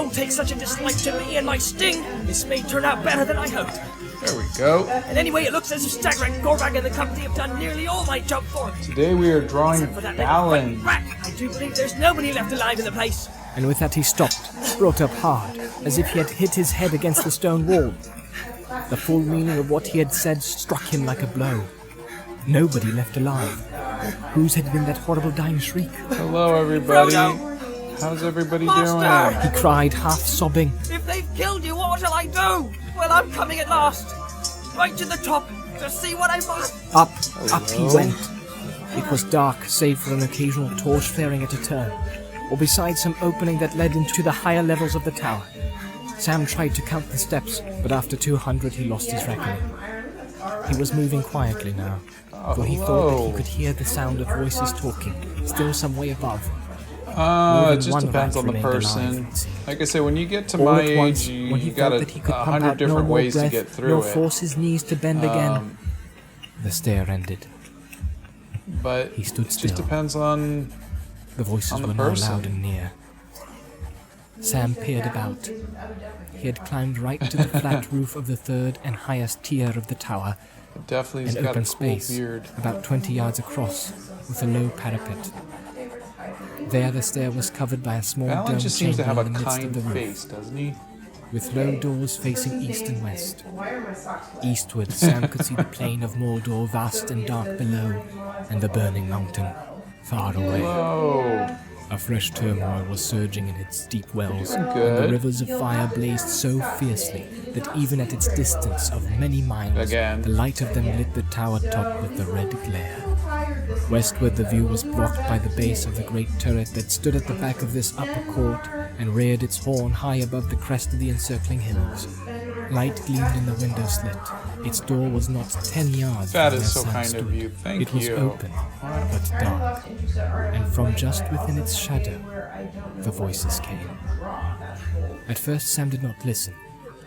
don't take such a dislike to me and my sting, this may turn out better than I hoped. There we go. And anyway, it looks as if Stagger and Gorbag and the company have done nearly all my job for me. Today we are drawing For that Balin. rat, I do believe there's nobody left alive in the place. And with that he stopped, brought up hard, as if he had hit his head against the stone wall. The full meaning of what he had said struck him like a blow. Nobody left alive. Whose had been that horrible dying shriek? Hello, everybody. Frodo! How's everybody Master! He cried, half sobbing. If they've killed you, what shall I do? Well, I'm coming at last. Right to the top, to see what I must. Up he went. It was dark, save for an occasional torch flaring at a turn, or beside some opening that led into the higher levels of the tower. Sam tried to count the steps, but after 200 he lost his reckoning. He was moving quietly now, for he thought that he could hear the sound of voices talking, still some way above. It just depends on the person. Like I said, when you get to my age, you got 100 different ways to get through nor force his knees to bend again. The stare ended. But he stood still. It just depends on the voices were now loud and near. Sam peered about. He had climbed right to the flat roof of the third and highest tier of the tower. Definitely an got open a cool space, beard. about 20 yards across, with a low parapet. There the stair was covered by a small Balin dome just seems to have chamber a in the midst of kind the roof, face, doesn't he? with low doors facing east and west. Eastward, Sam could see the plain of Mordor vast and dark below, and the burning mountain far away. Whoa. A fresh turmoil was surging in its deep wells, and Good. the rivers of fire blazed so fiercely that even at its distance of many miles, the light of them lit the tower top with the red glare. Westward the view was blocked by the base of the great turret that stood at the back of this upper court and reared its horn high above the crest of the encircling hills. Light gleamed in the window slit. Its door was not 10 yards That from where is so Sam kind stood. of you. Thank It was you. open, but dark, and from just within its shadow, the voices came. At first Sam did not listen.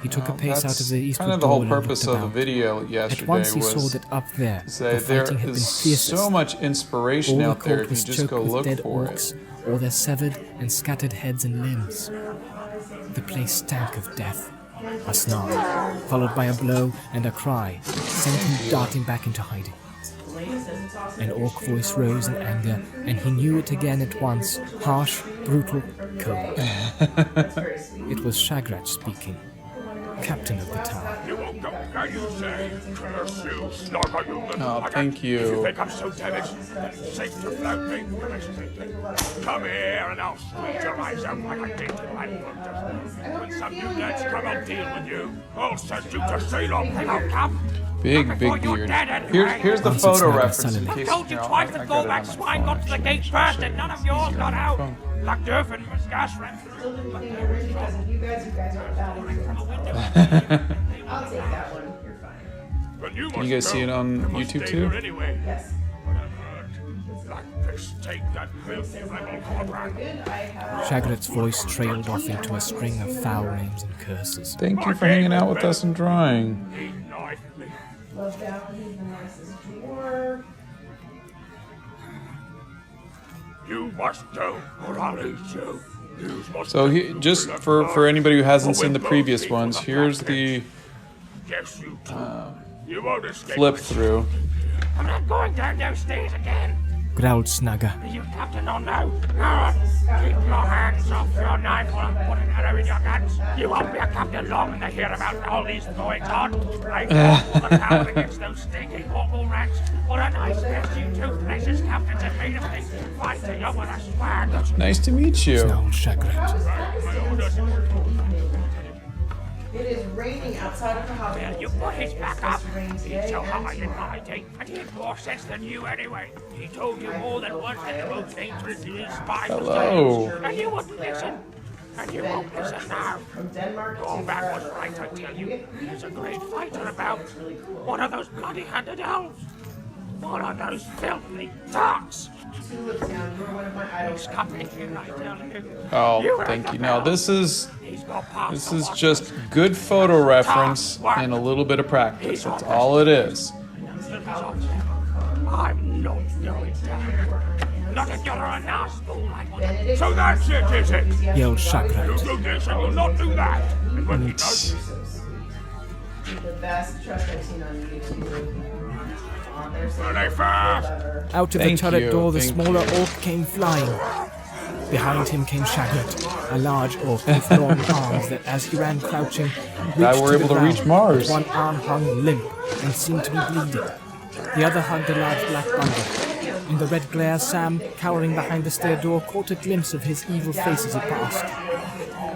He took a pace out of the eastward kind of the whole door and purpose looked of the about. video yesterday. At once he was saw that up there, say the fighting had there been is fiercest. so much inspiration All out the there court if you was just choked go with look dead for orcs, it. or their severed and scattered heads and limbs. The place stank of death. A snarl, followed by a blow and a cry, sent him darting back into hiding. An orc voice rose in anger, and he knew it again at once, harsh, brutal, cold. It was Shagrat speaking, captain of the tower. You won't go, can you say? Curse you, snark you little Oh, bugger. thank you. If you think I'm so damaged, then safe to flout me. Come here and I'll squeeze your eyes out like I did to my brothers. When some new lads come, I'll deal with you. I'll send you to Ceylon. They won't come. Big beard. Here's the Answered photo Snagger reference in sullenly. case Told you you know, twice I that got it on Gorbag's my swine phone. got to the gate first and none of yours got out. Like Durf and Musgash ran through. You guys are valuable. I'll take that one. You're fine. Can you guys see it on YouTube too? Anyway. Yes. Like this, take that filthy rebel Gorbag. Shagrat's voice trailed off into a string of foul names and curses. Thank you for hanging out with us and drawing. He knifed me. Love Balin, he's the nicest dwarf. You must go, or I'll eat you. You must So go just to the for anybody who hasn't Oh, seen the with previous both people ones, in here's black the Yes, you too. You won't escape. flip through. I'm not going down those stairs again. Growled Snagger. Are you captain or no? Keep your hands off your knife or I'll put an arrow in your guts. You won't be a captain long to hear about all these goings on. I fought the tower against those stinking awful rats. What a nice mess you two precious captains have made of me. Fighting over a swag. Nice to meet you. Snarled Shagrat. My orders. It is raining outside of the house. Well, you put his back up. Rain He's today. so high in my teeth, and he had more sense than you anyway. He told you more than once that the most dangerous is his spy. Hello. And you wouldn't listen. And you won't listen now. From Denmark to Gorbag was right, I tell you. He's a great fighter about. What are those bloody-handed elves? What are those filthy dogs? Tulip Town. You're one of my idols. He's coming here, I tell you. Oh, thank you. Now this is He's got past this the is watch. just good photo reference and a little bit of practice. That's all it is. I'm not going down. Not if you're a nasty like one. So that's it, is it? yelled You'll Shagrat. do this and you'll not do that. And when he does, The best trust I've seen on YouTube. are they fast? Out of Thank the turret you, door, the thank smaller orc came flying. Behind him came Shagrat, a large orc with long arms that, as he ran crouching, reached we're to able the to ground. reach Mars. One arm hung limp and seemed to be bleeding. The other hugged a large black bundle. In the red glare, Sam, cowering behind the stair door, caught a glimpse of his evil face as he passed.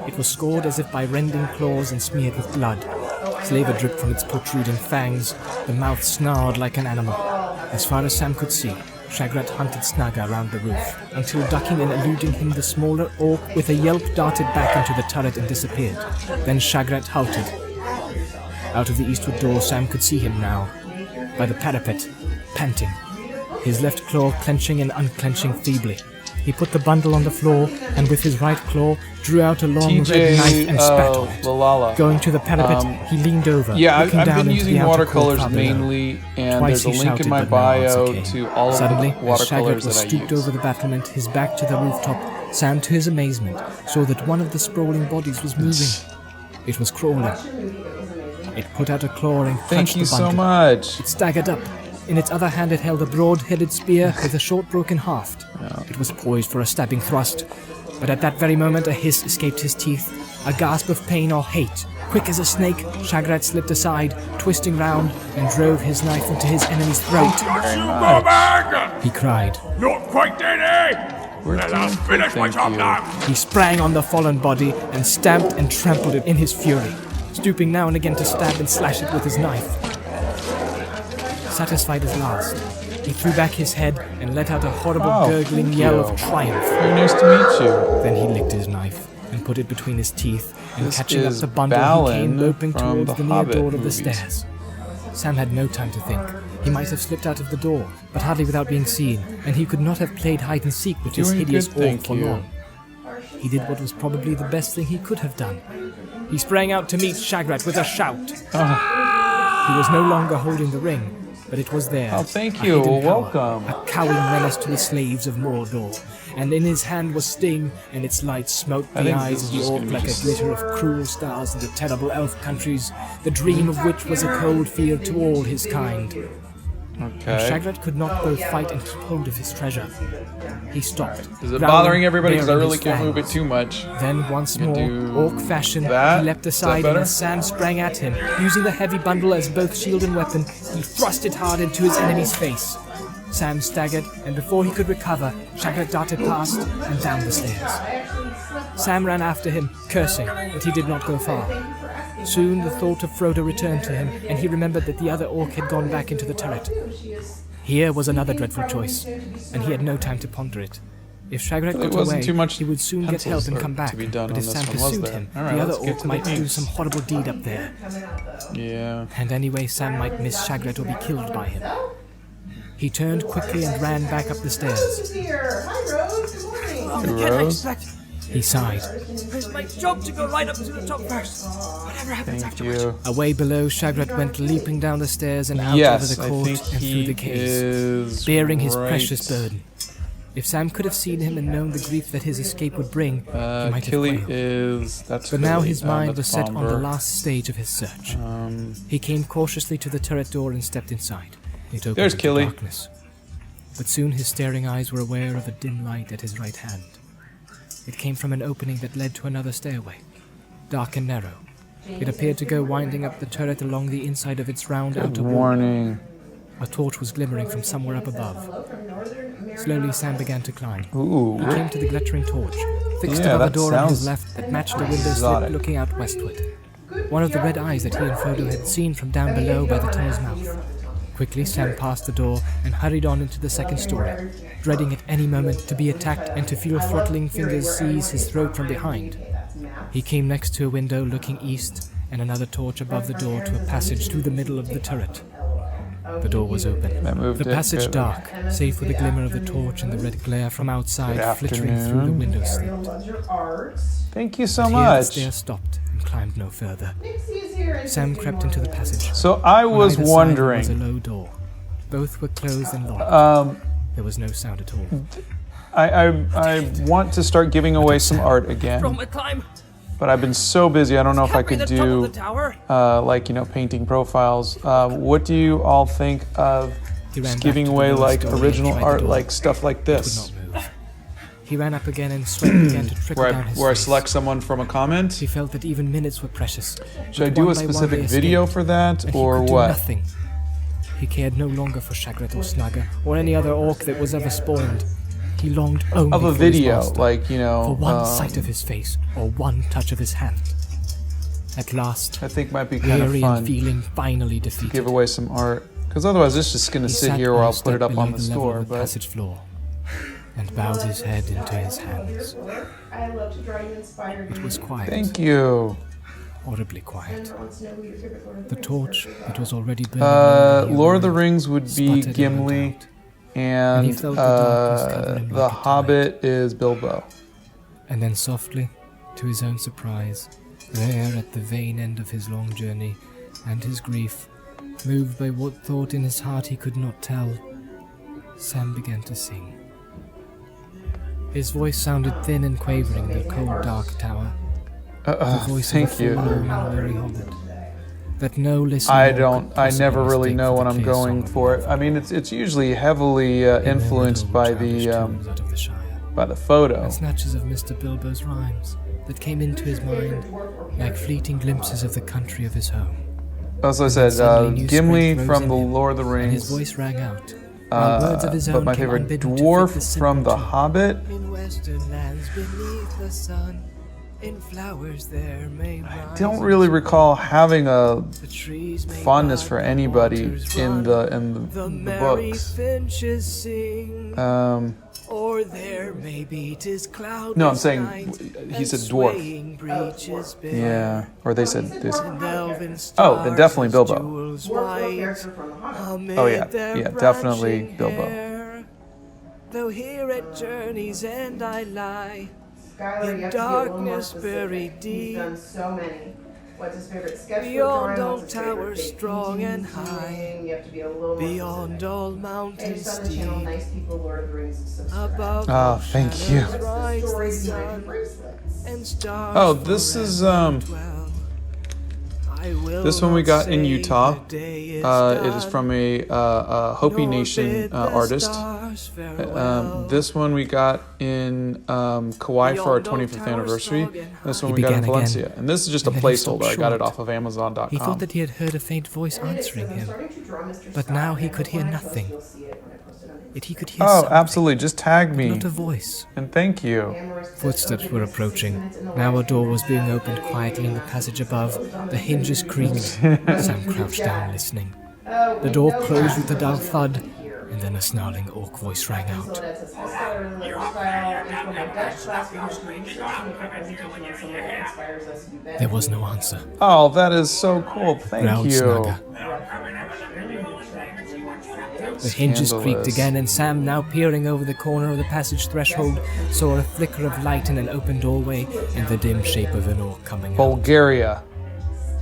It was scored as if by rending claws and smeared with blood. Slaver dripped from its protruding fangs. The mouth snarled like an animal. As far as Sam could see, Shagrat hunted Snagga around the roof, until ducking and eluding him, the smaller orc with a yelp darted back into the turret and disappeared. Then Shagrat halted. Out of the eastward door, Sam could see him now, by the parapet, panting, his left claw clenching and unclenching feebly. He put the bundle on the floor, and with his right claw, drew out a long red knife and spat on it. Lalala. Going to the parapet, he leaned over, Yeah, looking I've down been into the using outer watercolors court far below. mainly, and Twice there's a he link in shouted, my but no answer bio came. to all of Suddenly, the as watercolors Shagrat was that I stooped use. over the battlement, his back to the rooftop, Sam, to his amazement, saw that one of the sprawling bodies was moving. It was crawling. It put out a claw and Thank clutched you the so bundle. much. It staggered up. In its other hand, it held a broad-headed spear with a short broken haft. It was poised for a stabbing thrust, but at that very moment a hiss escaped his teeth, a gasp of pain or hate. Quick as a snake, Shagrat slipped aside, twisting round, and drove his knife into his enemy's throat. Got you, go back! He cried. Not quite dead, eh? Well, I'll finish my thank job you. now. He sprang on the fallen body and stamped and trampled it in his fury, stooping now and again to stab and slash it with his knife. Satisfied at last, he threw back his head and let out a horrible Oh, gurgling thank yell you. of triumph. Very nice to meet you. Then he licked his knife and put it between his teeth, and This catching up is the bundle, Balin he came loping from towards the the near Hobbit door of the movies. stairs. Sam had no time to think. He might have slipped out of the door, but hardly without being seen, and he could not have played hide and seek with this Doing hideous good, orc thank for you. long. He did what was probably the best thing he could have done. He sprang out to meet Shagrat with a shout. He was no longer holding the ring, but it was there. Oh, thank a you. hidden power, Welcome. a cowing menace to the slaves of Mordor. And in his hand was Sting, and its light smote I the think eyes this of is the just orc gonna be like a just- glitter of cruel stars in the terrible elf countries, the dream of which was a cold fear to all his kind. Okay. Shagrat could not both fight and keep hold of his treasure. He stopped. Is it growling, bothering everybody? Because I baring really his can't move it fangs. too much. Then once You more, do orc fashion, that? he leapt Is that aside and better? as Sam sprang at him, using the heavy bundle as both shield and weapon, he thrust it hard into his enemy's face. Sam staggered, and before he could recover, Shagrat darted past and down the stairs. Sam ran after him, cursing, but he did not go far. Soon the thought of Frodo returned to him, and he remembered that the other orc had gone back into the turret. Here was another dreadful choice, and he had no time to ponder it. If Shagrat It got wasn't away, too much he would soon get help pencils and or come back. to be done But on if this Sam one, was pursued there? him, All right, the other let's get orc to the might do games. some horrible deed up there. Yeah. And anyway, Sam might miss Shagrat or be killed by him. He turned quickly and ran back up the stairs. Here. Hi, Rose. Good morning. Rose? He sighed. It's my job to go right up to the top first. Whatever happens Thank afterwards. you. Away below, Shagrat went leaping down the stairs and out Yes, over the I court think and through he the caves, is bearing his right. precious burden. If Sam could have seen him and known the grief that his escape would bring, he might have Killy quailed. is... That's But now Killy, his mind that's was set on the Bomber. last stage of his search. He came cautiously to the turret door and stepped inside. It opened There's into Killy. darkness. But soon his staring eyes were aware of a dim light at his right hand. It came from an opening that led to another stairway, dark and narrow. It appeared to go winding up the turret along the inside of its round outer wall. Warning. A torch was glimmering from somewhere up above. Slowly, Sam began to climb. Ooh. He came to the glittering torch, fixed Yeah, above a that door on his sounds left that matched a window exotic. slit looking out westward. One of the red eyes that he and Frodo had seen from down below by the tunnel's mouth. Quickly, Sam passed the door and hurried on into the second story, dreading at any moment to be attacked and to feel throttling fingers seize his throat from behind. He came next to a window looking east and another torch above the door to a passage through the middle of the turret. The door was open. I moved The it. passage Good. dark, save for the glimmer of the torch and the red glare from outside Good flickering through the afternoon. window slit. Loves your arts. Thank you so Here the much. stairs stopped and climbed no further. Nixie is here. and Sam she's crept into the passage. So I On was either side wondering. was a low door. Both were closed and locked. There was no sound at all. I want to start giving away some art again, From a climb. but I've been so busy. I don't know if I Can't be could the top of do the tower. like, you know, painting profiles. What do you all think of He ran just back giving to the away lower like story and original tried the art, door. like stuff like Could this, not move. He ran up again and sweat began to trickle where down his I face. select someone from a comment? He felt that even minutes were precious. Should I But do one a by one specific they video escaped, for that, and he or could do what? nothing. He cared no longer for Shagrat or Snugger or any other orc that was ever spawned. He longed only Of a for video, his master, like, you know, for one sight of his face or one touch of his hand. At last, I think might be kind of weary fun. and feeling finally defeated, Give away some art, because otherwise it's just gonna he sit sat here on or a I'll put it step up on below the level store. of the But passage floor and bowed his head into his hands. I love to draw you inspired. It was quiet, thank you. audibly quiet. Wants to know who your favorite Lord of the The Rings torch characters that are. was already burning low in the Lord of the room Rings would be sputtered and Gimli, went out. And he and felt the darkness cover him the like a Hobbit is Bilbo. And then softly, to his own surprise, there at the vain end of his long journey and his grief, moved by what thought in his heart he could not tell, Sam began to sing. His voice sounded thin and quavering in the cold, dark tower. The voice Thank of a you. forlorn and weary hobbit. That no listener I could don't. I possibly never really mistake know for when the I'm clear song going of for it. love. I mean, it's usually heavily He murmured influenced over by childish the tunes out of the Shire, photo. and snatches of Mr. Bilbo's rhymes that came into his mind like fleeting glimpses of the country of his home. As I said, Suddenly new Gimli strength rose from in the him, Lord of the and his Rings. voice rang out, while words of his But own my came favorite unbidden to dwarf fit the simple from The tune. Hobbit. In western lands beneath the sun, in flowers there may rise. Don't really recall having a The trees may fondness bud, for the anybody waters in run, the merry books. finches sing, or there may be 'tis cloudless No, I'm saying night, he said and dwarf. swaying breeches bare, Yeah, or they said this. and elven Oh, then definitely stars Bilbo. as jewels Dwarf girl white, character from The Hobbit. amid Oh, yeah. their Yeah, definitely branching Bilbo. hair. Though here at journey's end I lie, Skylar, in you have to be a little more darkness specific. buried He's deep, done so many. What's his favorite sketchbook beyond drawing? all What's his favorite towers big strong and painting? high, You have to be a little more beyond specific. all Hey, mountains just on the channel, steep, Nice People, Lord of the Rings, subscribe. above Oh, all thank you. shadows What's the rise story the behind sun, the bracelets? and stars Oh, this is, forever dwell. I will This one we not got in say Utah. the day is It is done, from a Hopi nor Nation bid the artist. stars farewell. This one we got in Kauai for our 25th anniversary. This one He we got in began again, Valencia. And this is just a and then he stopped placeholder. I got it short. off of Amazon.com. He thought that he had heard a faint voice answering him, but now he could hear nothing. Yet he could hear Oh, something, absolutely. Just tag me. not a voice. And thank you. Footsteps were approaching. Now a door was being opened quietly in the passage above. The hinges creaked. Sam crouched down, listening. The door closed with a dull thud, and then a snarling orc voice rang out. There was no answer. Oh, that is so cool. Thank Growled you. Snugger. The hinges creaked Scandalous. again, and Sam, now peering over the corner of the passage threshold, saw a flicker of light in an open doorway and the dim shape of an orc coming out. Bulgaria.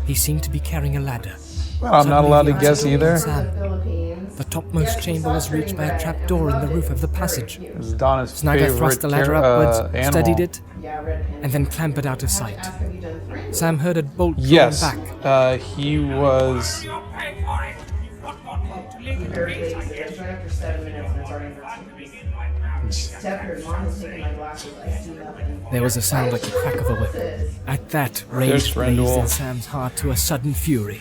He seemed to be carrying a ladder. Well, I'm not Suddenly allowed the to guess answer came either. from Sam. The topmost chamber was reached by a trap door in the roof of the passage. This is Donna's Snugger favorite thrust the ladder upwards, animal. studied it, and then clambered out of sight. Sam heard a bolt drawn Yes, back. he was. You'll pay for it. What more to leave the Very place lazy. again? It's right after 7 minutes and it's already 13. Step here, Mom has taken my glasses. I see nothing. There was a sound like the crack of a whip. At that, There's rage blazed Frendel. in Sam's heart to a sudden fury.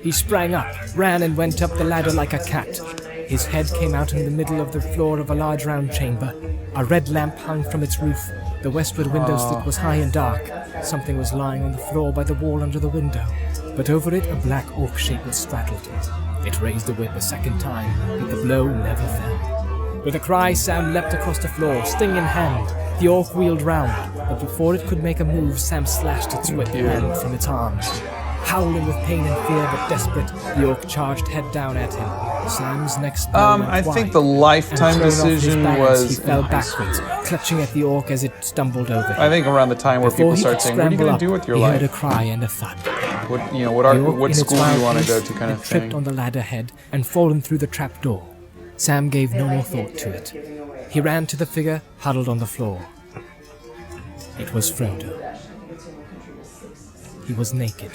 He sprang up, ran and went up the ladder like a cat. His head came out in the middle of the floor of a large round chamber. A red lamp hung from its roof. The westward window slit was high and dark. Something was lying on the floor by the wall under the window. But over it, a black orc shape was straddled. It raised the whip a second time, but the blow never fell. With a cry, Sam leapt across the floor, sting in hand. The orc wheeled round, but before it could make a move, Sam slashed its whip hand from its arms. Howling with pain and fear, but desperate, the orc charged head down at him. Sam's next blow went I think wide, the and lifetime thrown off his decision balance, was he fell in high school. backwards, clutching at the orc as it stumbled over him. I think around the time where Before people he start could saying, "What are you scramble going up, to do with your he heard a life? cry and a thud. What The orc, what in its school do you wild want to go haste, to?" kind had of tripped thing. on the ladder head and fallen through the trap door. Sam gave no more thought to it. He ran to the figure huddled on the floor. It was Frodo. He was naked,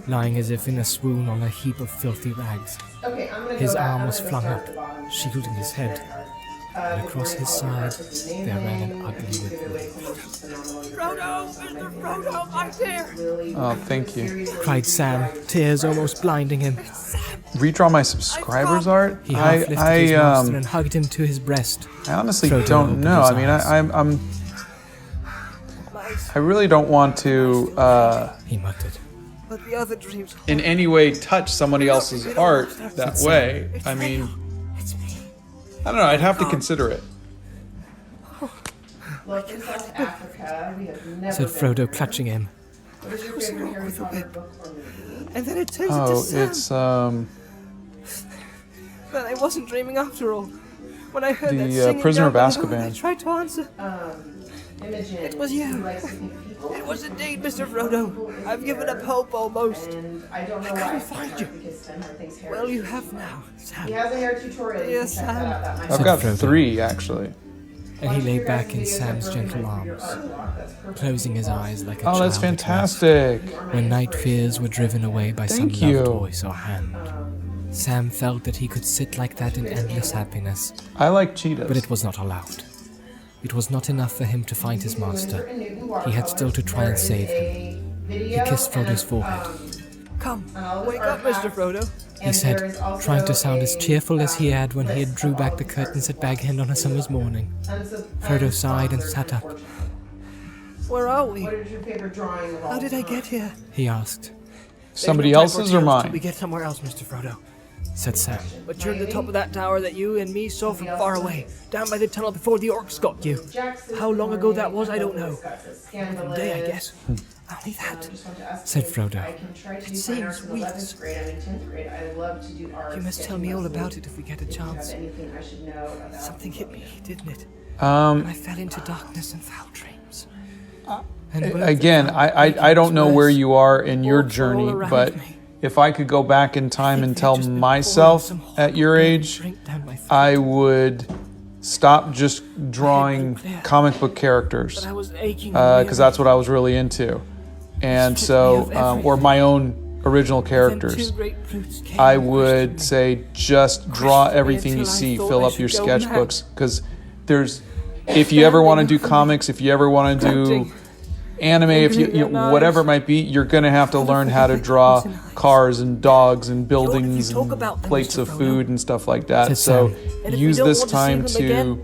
lying as if in a swoon on a heap of filthy rags. His arm was flung up, shielding his head, and across his side there ran an ugly whip. Frodo! Mr. Frodo, my dear! Oh, thank you. Cried Sam, tears almost blinding him. Redraw my subscribers art? He half lifted his master and hugged him to his breast. I honestly Frodo don't opened know. his I mean, eyes. I really don't want to, He muttered. But the other dreams... in any way touch somebody else's art that way. I mean, I don't know. I'd have to consider it. Said Frodo, clutching him. And then it turns into Oh, Sam. it's But I wasn't dreaming after all. When I heard that the singing Prisoner of down below, I Azkaban. tried to answer. It was you. It was indeed Mr. Frodo. I've given up hope almost. I couldn't find you. Well, you have now, Sam. Dear Sam. I've got Frodo. 3 actually. And he lay back in Sam's gentle arms, closing his eyes like a Oh, child that's at fantastic. rest, when night fears were driven away by some Thank loved you. voice or hand. Sam felt that he could sit like that in endless happiness, I like cheetahs. but it was not allowed. It was not enough for him to find his master. He had still to try and save him. He kissed Frodo's forehead. Come, wake up, Mr. Frodo. He said, trying to sound as cheerful as he had when he had drew back the curtains at Bag End on a summer's morning. Frodo sighed and sat up. Where are we? How did I get here? He asked, Somebody There's no else's time or for tales till We mine? get somewhere else, Mr. Frodo. said Sam. But you're at the top of that tower that you and me saw from far away, down by the tunnel before the orcs got you. How long ago that was, I don't know. One day, I guess. Only that. Said Frodo. It seems weeks. You must tell me all about it if we get a chance. Something hit me, didn't it? I fell into darkness and foul dreams. Again, I don't know where you are in your Orcs are all journey, around but me. if I could go back in time and tell Just been myself pouring some at your hot age, drink down my throat. I would stop just drawing comic book characters, But I was aching. because that's what I was really into. And so, or my own original characters. I would say just draw everything you see, fill up your sketchbooks, because there's, if you ever want to do comics, if you ever want to do anime, if you know, whatever it might be, you're going to have to learn how to draw cars and dogs and buildings and plates of food and stuff like that. So use this time to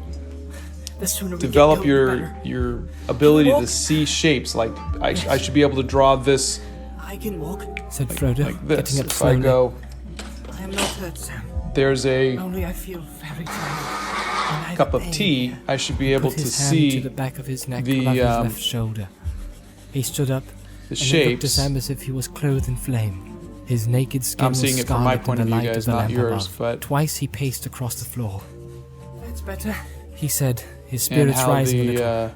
develop your ability to see shapes. Like I should be able to draw this I can walk. Said Frodo, like this. getting up If slowly. I go, I am not hurt, Sam. there's a Only I feel very tired. cup of tea, I should be able Put to his hand to see the back of his neck the, above his left shoulder. He stood up the and looked shapes. to Sam as if he was clothed in flame. His naked skin I'm seeing was it from my scarlet point in of the view, light guys, of the not lamp yours, above. but- Twice he paced across the floor. It's better. He said, his And spirits how rising a little.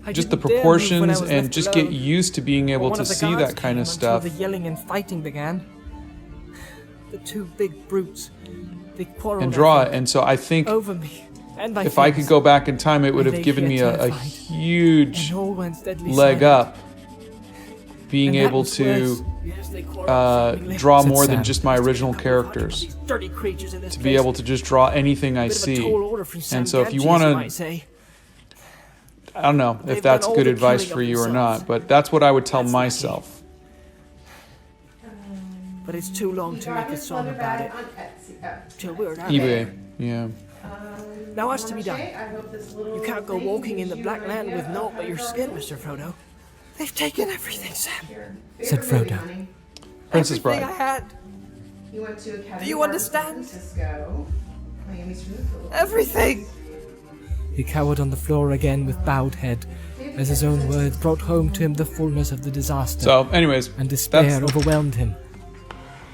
I just the didn't dare move when I proportions was and left just alone. get used to being able One to of the see guards that kind came of stuff. until the yelling and fighting began. The two big brutes. They quarreled. And draw I it. think, And so I think over me and my if I could things, go back in time, it would And have they given me get a terrified. huge and all went deadly leg silent. up, being And that able was worse. to Yes, they quarreled seemingly. draw Said more Sam. than just my original These characters. dirty creatures in this To be able to just draw anything I Bit of a see. tall order from Sam And so if you Gamgee, want you to, might say. I don't know They've if that's done all good the advice killing for of you or themselves. not, but that's what I would tell That's lucky. myself. But it's too long to make a song about it. Till we're out. eBay, yeah. Now what's to be done? You can't go walking in the Black Land with naught but your skin, Mr. Frodo. They've taken everything, Sam. Said Frodo. Princess Everything I Bride. had. Do you understand? Everything. Everything. He cowered on the floor again with bowed head, as his own words brought home to him the fullness of the disaster, So, anyways, and despair that's overwhelmed him.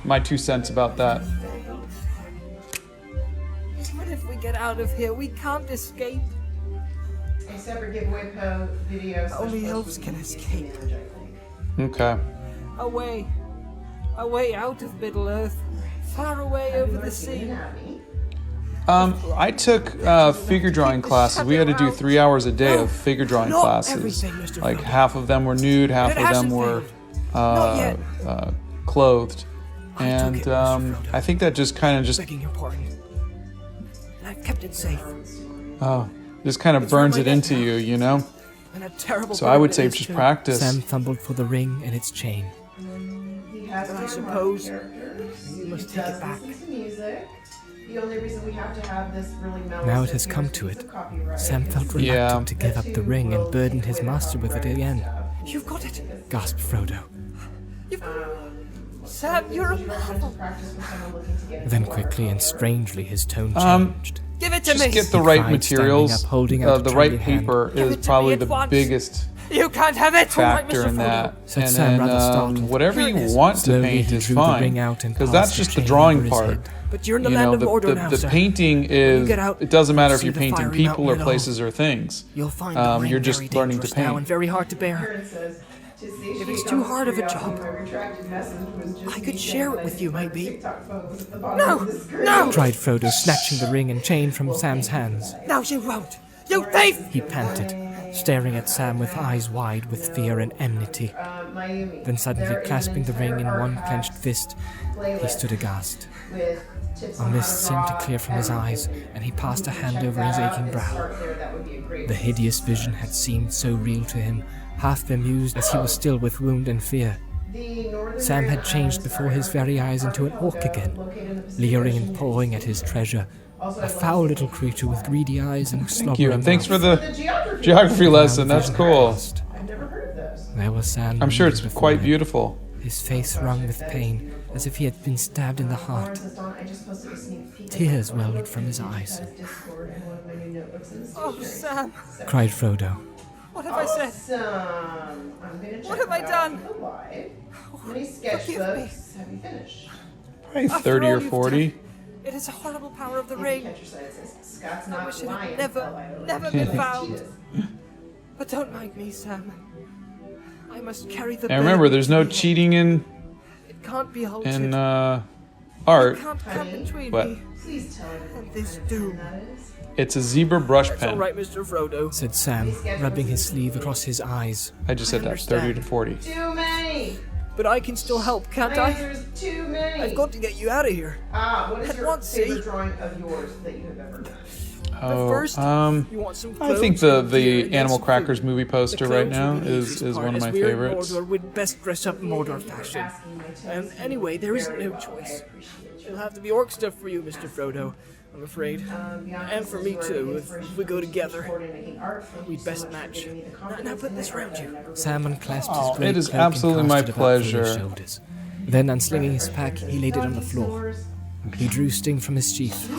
my 2 cents about that. What if we get out of here? We can't escape. A separate giveaway video. Only elves can escape. Okay. Away. Away out of Middle Earth. Far away over the sea. I took figure drawing classes. We had to do 3 hours a day of figure drawing classes. everything, Mr. Like Frodo. half of them were nude, half It of them hasn't were Not yet. clothed. I And took it, Mr. Frodo. I think that just kind of Begging your pardon. And I've kept it safe. burns it into you, you know? And a terrible So I would burden say it is just too. practice. Sam fumbled for the ring and its chain. He has But I to suppose characters. you must He take it does back. listen to music. The only reason we have to have this really mellow Now it sit has here come is to because it. of copyright. Sam felt It's reluctant to the give up the two ring and worlds burdened his play the master with it copyright again. stuff. You've got it. Gasped Frodo. Sam, you're a You don't have to practice with someone looking to get Then into quickly art. and strangely his tone changed. Give it to Just me. get the He right cried, standing materials. up, holding out a The right trembling hand. paper Give is it to me probably at the once. biggest You can't have it. All right, factor Mr. in Frodo. that. Said And Sam, then rather startled. whatever Here it you is. want to Slowly paint he is drew the fine. ring out and Because passed that's the just the chain drawing over his part. head. But you're in the You land know, of Mordor now, the sir. painting is, get out, it doesn't matter if see you're the painting fiery people or mountain below. places or things. You'll find the ring You're just very learning to dangerous now and paint. very hard to bear. Here it says, "To satiate it's too our hard of a curiosity, job, my retracted message was just I me could share it saying with you, that maybe. TikTok photos at the bottom No, of the screen. no. Cried Frodo, snatching the ring and chain from Sam's hands. No, you won't. You thief! He panted, staring at Sam with eyes wide with fear and enmity. Mayumi, Then suddenly there is clasping the an ring in entire one art clenched fist, he playlist stood aghast. with tips A on mist how to seemed to draw clear from his eyes, everything. and he passed a You can hand check over his that out aching and brow. start there. That would be a great The place to hideous start. vision had seemed so real to him, half bemused as he was still with wound and fear. The northern Sam had Mariana changed Islands before are his very eyes into an orc archipelago again, located in the Pacific leering and Ocean. pawing at his treasure, Also, a foul little creature with greedy eyes and a Thank you, slobbering and thanks for mouth. the geography. geography lesson. That's cool. I've never heard of those. There was Sam. I'm sure it's kneeling before quite him, beautiful. his face wrung with pain, as if he had been stabbed in the heart. Lauren says, "Dawn, I just posted a sneak peek of Tears my welled from his eyes. Discord and one of my new notebooks in the Oh, stationery Sam, Cried Frodo. what have I said? Awesome. I'm gonna check What have I it out done? in the live. How many Forgive me. sketchbooks have you finished? Probably After 30 all or you've 40. done, it is a horrible power of the You can ring. catch your side, it says, Scott's I not wish it lying. had never been found. Cheetahs. But don't mind me, Sam. I must carry the And remember, burden there's no to the cheating end. It can't be halted. in It art. can't come between What? me Please tell me what this kind of doom. pen that is. It's a zebra brush It's all pen. right, Mr. Frodo. Said Sam, rubbing his sleeve across his eyes. I just said that, understand. 30 to 40. Too many. But I can still help, can't I? There's too many. I've got to get you out of here. What is At your once, favorite see? drawing of yours that you have ever done? Oh, first, You want some I think clothes, the gear, and Animal some Crackers food. movie The poster right clothes now will be the is easiest part, one of as my we're in favorites. Mordor, we'd best dress up in Mordor fashion. Asking my tips And anyway, there isn't no choice. It'll have to be orc stuff for you, Mr. Frodo, I'm afraid. And for me too, if we go together. We'd best match. Now put this round you. Sam unclasped Oh, his great it is cloak and absolutely cast my it about Frodo's pleasure. shoulders. Then, unslinging his pack, he laid it on the floor. He drew Sting from his sheath.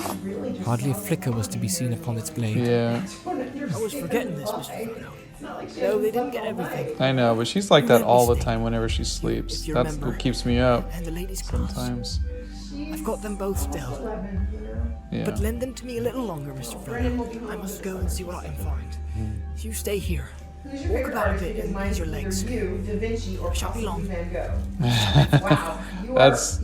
Hardly a flicker was to be seen upon its blade. Yeah, I was forgetting this, Mr. Frodo. No, they didn't get everything. I know, but she's like that all the time whenever she sleeps. If you That's remember. what keeps me up And the lady's cross. sometimes. I've got them both still. Yeah. But lend them to me a little longer, Mr. Frodo. I must go and see what I can find. You stay here. Walk about a bit and raise your legs. You, Da Vinci, or Shan't be long. Van Gogh. Wow.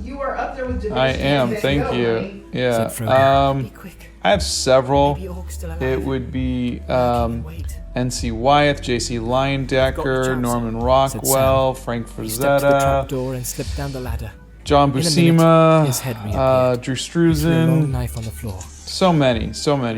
You are up there with Da Vinci. I am, and Van thank Gogh, you. honey. Yeah. Said Frodo. Be quick. I have several. Maybe orc's still alive. It would be Wait. N.C. Wyeth, J.C. Got the Leyendecker, chance. Norman Said Rockwell, Frank He stepped to the Frazetta, trapdoor and slipped down the ladder. John In a minute, Buscema, his head reappeared. Drew He threw a long Struzan. knife on the floor. So many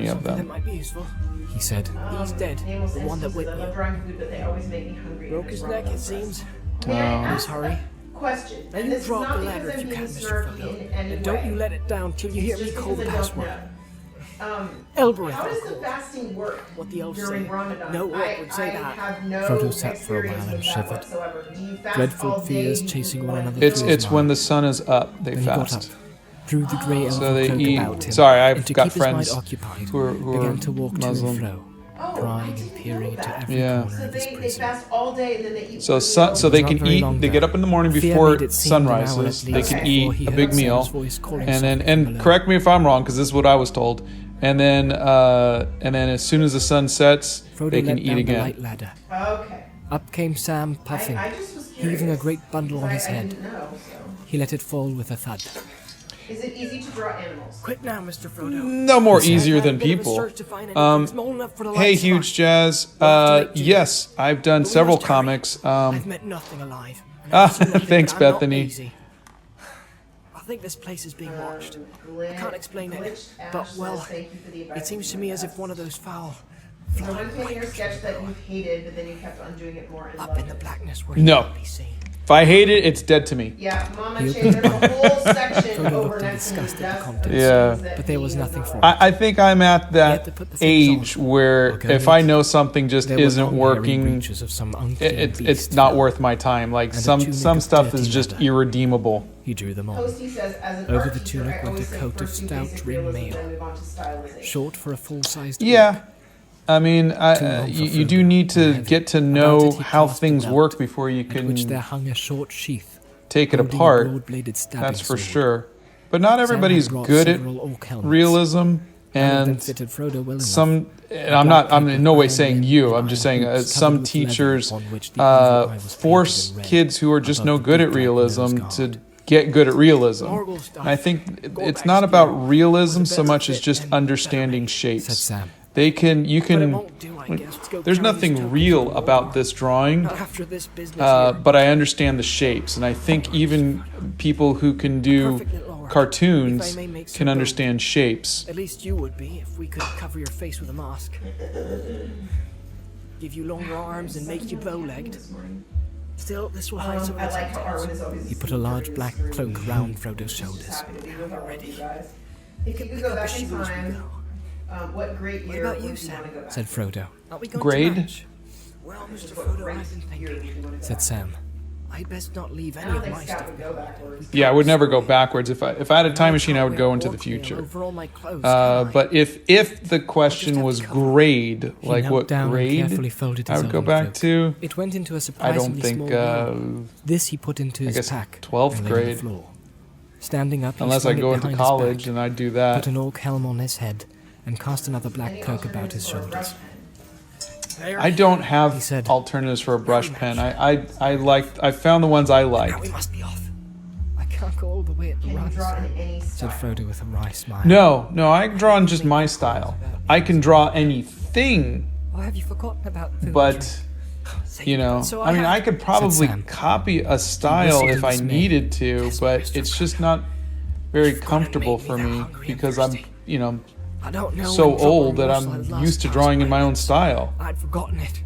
of That them. might be useful. He said, He's dead. Amos The one that insists whipped I love you. drawing food, but they always make me hungry. Broke his neck, it seems. May I Oh. ask Hurry. a question? Now And you this is drop not the ladder because if I'm you being can, Mr. snarky Frodo. in any And don't way. you let it down till you hear me Just call the because I don't password. know. Elbereth, How I'll does the call. fasting work What the elves during say. Ramadan? No orc would say I that. have no Frodo sat for a experience while and with that shivered. whatsoever. Do you fast Dreadful all day? fears Do you chasing eat one like another this? through It's his when mind. the sun is up, they Then he got up, fast. drew the grey elven So they cloak eat. about him, Sorry, I've and to got keep his mind friends occupied, who are began to walk Muslim. to and fro, Oh, prying I and didn't peering know into that. every Yeah. corner So of his they prison. fast all day and then they eat. So food so they Not can very eat. long, They though. get up in the morning Fear before made it seem sun an hour rises. at They least can before eat he a heard big meal, Sam's voice calling and then softly from below. correct me if I'm wrong, because this is what I was told. And then as soon as the sun sets, Frodo they can let eat down the again. light ladder. Okay. Up came Sam, puffing, I just was curious. heaving a great bundle on his I head. didn't know, so. He let it fall with a thud. Is it easy to draw animals? Quick now, Mr. Frodo. No more easier than Bit of a people. search to find anything small enough for the Hey, likes of Huge us. Jazz. Yes, I've done But we several must hurry. comics. I've met nothing alive. and I've seen nothing, Thanks, but I'm not Bethany. easy. I think this place is being watched. I can't explain it, but well, it seems to me as if one of those foul, Someone painted your sketch that you hated, but then you kept on doing it more and up in the loved it. blackness where No. he can't be seen. If I hate it, it's dead to me. Yeah, Mama changed there's a whole section Frodo over looked next to the disgusted at the desk. contents. Yeah. But there was nothing for it. I think I'm at had that to put the things age on. where Okay. if I know something just There were isn't long, hairy working, breeches of some unclean it's beast not fell. worth my time. Like And a some tunic of stuff is dirty just leather. irredeemable. He drew them on. Posty says, as an Over art the teacher, tunic I went always a say coat of first do stout basic ring realism, mail. then move on to stylization. Short for a full-sized Yeah. book. I mean, Too long for you do Frodo. need to Heavy. get to About know it he how clasped a things belt, work before you at which there can hung a short sheath. take it holding a apart. broad-bladed stabbing That's for sword. sure. But not everybody's Sam had brought good at several oak helmets. realism, None of them and fitted Frodo well enough. some. And I'm in paper no way iron saying rim you. and I'm just iron saying hoops some covered with leather teachers upon which the evil eye was painted force in red kids who are just above no the good at bootleg nose realism guard. to get good at realism. Morgul stuff. And I think Go it's back not to about school. realism Was a so better much as fit just and better understanding made. said shapes. Sam. You But it can. won't do, I guess, to go There's carry these nothing tokens real to the about war. this drawing. Not after this business here. But I understand the shapes, and I think even people who can do Perfect little hour. cartoons If I may make so can bold. understand shapes. At least you would be if we could cover your face with a mask. Give you longer arms and make you bow-legged. Still, this will hide some of I its like how details. Arwen is always He put a large black cloak around Frodo's shoulders. happy to be with all of you guys. If you could go back in time, what great What year about would you, you Sam? want to go back Said Frodo. Are we going Grade? to match? Well, Mr. Frodo, I've been thinking. Said Sam. I'd best not leave I any don't of think my Scott stuff would go backwards. Yeah, I would never go backwards. If I had a time machine, I would go into the future. Over all my clothes, can I? But if the question was grade, He like knelt what down and grade carefully folded I his would go own back cloak. to, It went into a I surprisingly don't think. small roll. This he put into his guess pack 12th and laid on the grade. floor. Standing up, he Unless I swung it go into behind his college, back, and I do put that. an oak helm on his head, and cast another black Any cloak about alternatives his for a shoulders. brush pen? There. I don't He have said, alternatives for a brush pen. I found the ones I Now we liked. must be off. I can't go all the way at the Can you runs. draw in any said style? Frodo with a wry smile. No, I draw in just my style. I can draw anything, Or have you forgotten about the but you know, So I mean, have- I could probably Sam. copy a style if I dismay. needed to, but it's just not very comfortable make me for that me hungry and because I'm, thirsty. you know, I don't know so when trouble old that morsel I'm last used to passed drawing in my own lips. style. I'd forgotten it.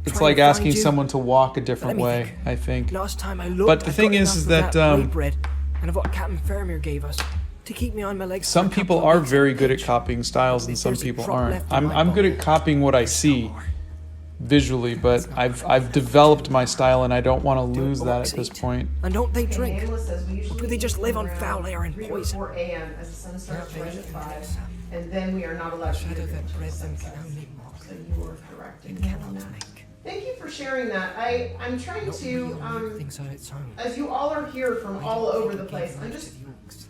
It's Trying like to asking find you. someone to walk a different Let me way, think. I think. Last time I looked, But the I thing got is enough of that, that bread and of what Captain Faramir gave us to keep me on my legs. Some for a people couple are of weeks very on good at pitch. copying styles and If some there's a people drop aren't. left in my I'm good bottle, at copying what I see visually, but I've developed my style and I don't want to lose that at this point. And don't they drink? Nameless says we usually do they just eat live on around foul air and 3 or poison? 4 a.m. as the sun starts to rise at 5, and then we are not allowed to eat Shadow it that until bread them sunset. can only mock. So you were correct. It cannot make. Thank you for sharing that. I'm trying to, Things on its own. as you all are here from all over the place,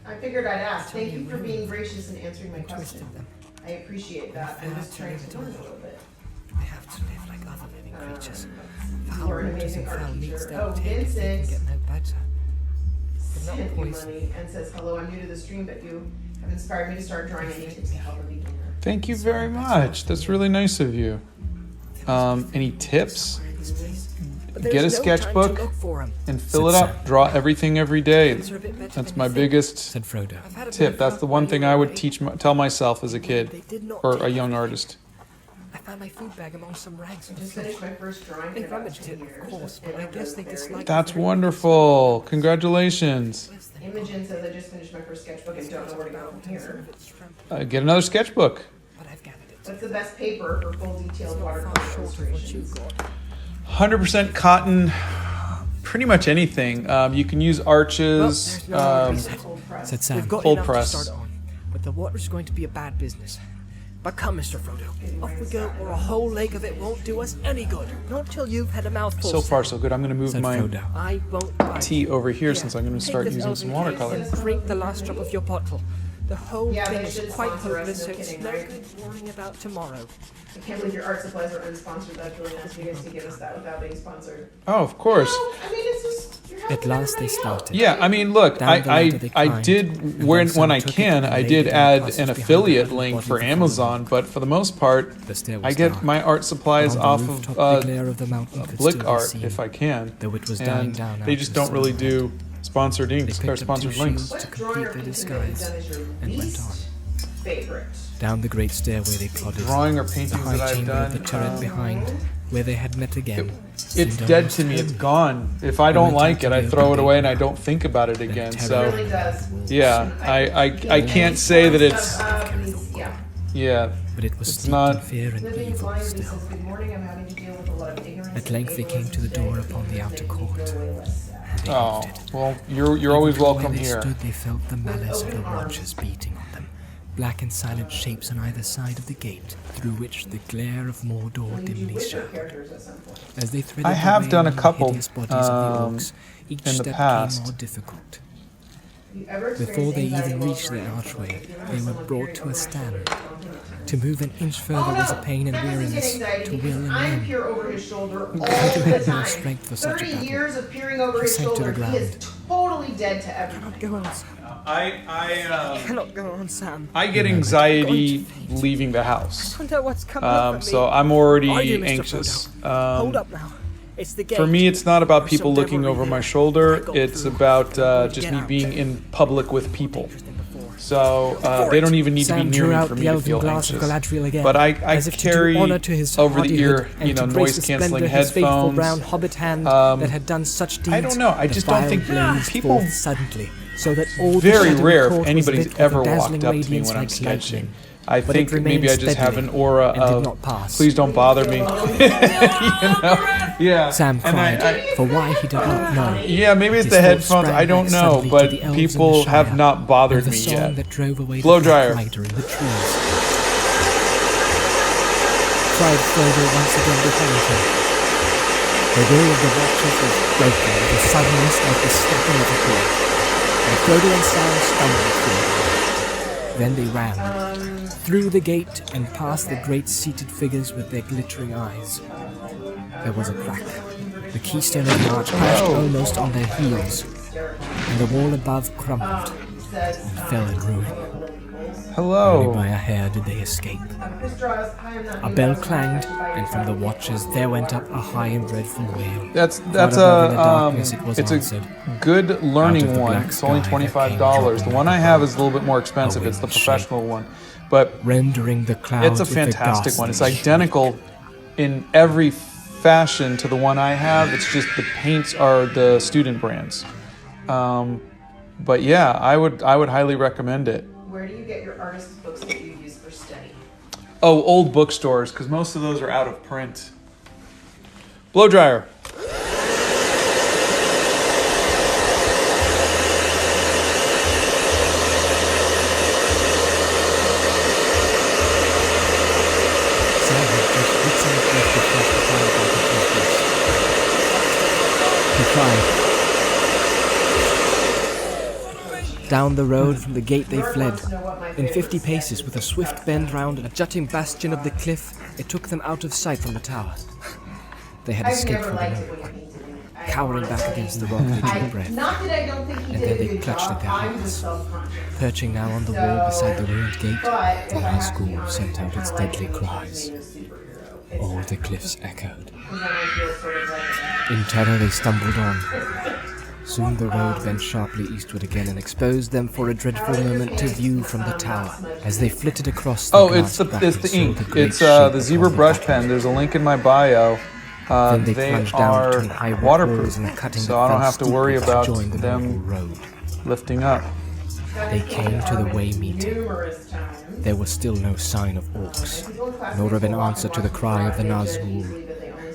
I figured I'd ask. Thank you for being gracious and answering my question. Twisted them. I appreciate that. I'm just trying to learn a little bit. I have to live like other living creatures. Foul You're an waters amazing and art foul meats teacher. they'll Oh, take if they can Vincent get no better. sent you poison. money and says, hello, I'm new to the stream, but you have inspired me to start drawing. Any tips to help a beginner? Thank you very much. That's really nice of you. Any tips? But Get a there's no time to sketchbook look for 'em. and fill it up. Draw everything every day. Things are a bit better That's than my you think. biggest Said Frodo. I've had a bit tip. of That's luck the one while thing you I were would away. tell myself as a They kid did not or take a it. young artist. I found my food bag among some rags and Just filth. finished my first drawing They in about rummaged 2 it, years. of course, and but I it guess was they very disliked That's it. wonderful. Congratulations. Imogen says, I just finished my first sketchbook and don't know where to go from here. Get another sketchbook. But I've gathered it. What's the best paper for full detailed Not watercolor far short of what illustrations? you've got. 100% cotton. Pretty much anything. You can use arches. Well, there's no Cold press. Said Sam. We've got Cold enough press. to start on, but the water's going to be a bad business. But come, Mr. Frodo, off we go, or a whole lake of it won't do us any good. Not till you've had a mouthful. So far, so good. I'm going to move Said my Frodo. I won't bite. tea over here since I'm going to Take start this using elven some case watercolor. and drink the last drop of your bottle. The whole Yeah, thing they is should quite sponsor us, hopeless, no so it's kidding, no right? good worrying about tomorrow. I can't believe your art supplies are unsponsored. That's really nice of you guys to give us that without being sponsored. Oh, of course. No, I mean, it's just, you're At last they started. Yeah, I mean, look, Down the ladder they I climbed, did and when some I took it can, and I laid did it in add boxes an behind affiliate the link body for of the Amazon, following. but for the most part, The stair I was get dark. my art supplies But on off the of rooftop, the glare of the mountain could Blick still be Art seen, if I can, though it was dying and down they out just of don't really silhouette. do sponsored They inks or picked up 2 sponsored links. shields to complete their disguise and went on. Favorite. Down the great stairway they plodded. Drawing or The paintings high that I've chamber of the turret done, behind, where they had met again. it's seemed dead almost to me. It's home. gone. If I They don't went like out it, to I the throw it open away and gate. I don't think about it again. terror So It really does. yeah, I can't say that it's Yeah. yeah. But it was It's steeped not- in fear and Living evil blind still. says, good morning, I'm having to deal with a lot of ignorance. At length they came to the door upon the outer court. And they Oh left it. well, you're Even always from where welcome they here. stood, they felt the malice of the watchers beating on them. Black and silent shapes on either side of the gate, through which the glare of Mordor dimly showed. As they threaded I their have way done a among the couple, hideous bodies of the orcs, each in the step past. became more difficult. Before they even reached the archway, they were brought to a stand. To move an inch further was a pain and weariness to will and I limb. peer over his shoulder all Frodo the had no time. strength for such a 30 battle. years of peering over his sank to the shoulder, he is ground. totally dead to everything. Go on, Sam. I Cannot go on, Sam. I get anxiety leaving the house. I wonder what's coming up for me. So I'm already I do, Mr. anxious. Hold up now. It's the gate. For me, it's not about people Some looking devil over in my there. shoulder. I got It's through. about just Get me out. being in public with people. Interesting before. So they don't even need to be Sam near drew me out for the me to elven feel glass of anxious. Galadriel again, But I as if to do carry honor to his over the ear, hardihood and you know, to grace noise the canceling splendor his faithful brown headphones. hobbit hand that had done such deeds. I don't know. I The just don't fire think blazed people- forth suddenly, so that all the Very shadowy rare if court was anybody's lit with ever a dazzling walked up to me radiance when I'm like sketching. lightning. I But think it maybe I remained just have an steadily aura and did of not pass. please don't bother me. You know? Yeah. Sam And cried, for why he did not know. yeah, maybe it's His the thoughts headphones. sprang I don't back know, suddenly to but the elves in the people have Shire, not bothered and the me song yet. that drove away Blow the dryer. Black Rider in the trees. Cried Frodo once again behind him. The will of the watchers was broken with a suddenness like the snapping of a cord, and Frodo and Sam stumbled through. Then they ran through the gate and past the great seated figures with their glittering eyes. There was a crack. The keystone of the arch crashed almost on their heels, and the wall above crumbled and fell in ruin. Only Hello. by a hair did they escape. A bell clanged, and from the watchers there went up a high and dreadful wail. That's Far above in the a darkness it was it's answered. a good Out of learning the one. black It's only sky there $25. came The dropping one I like have a is a little bit more expensive. a It's the winged professional one, but Rendering the clouds it's a with the fantastic one. It's ghastly identical in every fashion to the one I have. It's just the paints are the student brands. But yeah, I would highly recommend it. Where do you get your artist's books that you use for study? Oh, old bookstores, because most of those are out of print. Blow dryer. Sam had just lit some breath to flush the fire back into his breast. He cried. Down the road from the gate they fled. In 50 paces, with a swift bend round a jutting bastion of the cliff, it took them out of sight from the tower. They had I've escaped never from the liked it moment. when you painted me. Cowering back against the rock, they took breath. Not that I don't think he And did then a they good clutched job. at their I'm hearts. just self-conscious. Perching now on the wall beside the ruined gate, But the if I high have to be school honest, sent out its I like deadly being cries. a superhero. It's All the actually- cliffs echoed. because then I feel sort of like In terror they stumbled on. Soon the road bent sharply eastward again and exposed them for a dreadful moment to view from the tower. As they flitted across the Oh, glass it's back, the they saw ink. great It's shape the upon zebra the brush back. pen. There's a link in my bio. Then they They plunged down are between high walls waterproof, and cutting so the I don't fell have to worry steeples about joined the them narrow road. lifting up. They came to the way meeting. numerous times. There was still no sign of orcs, nor of an answer to the cry of the Nazgul,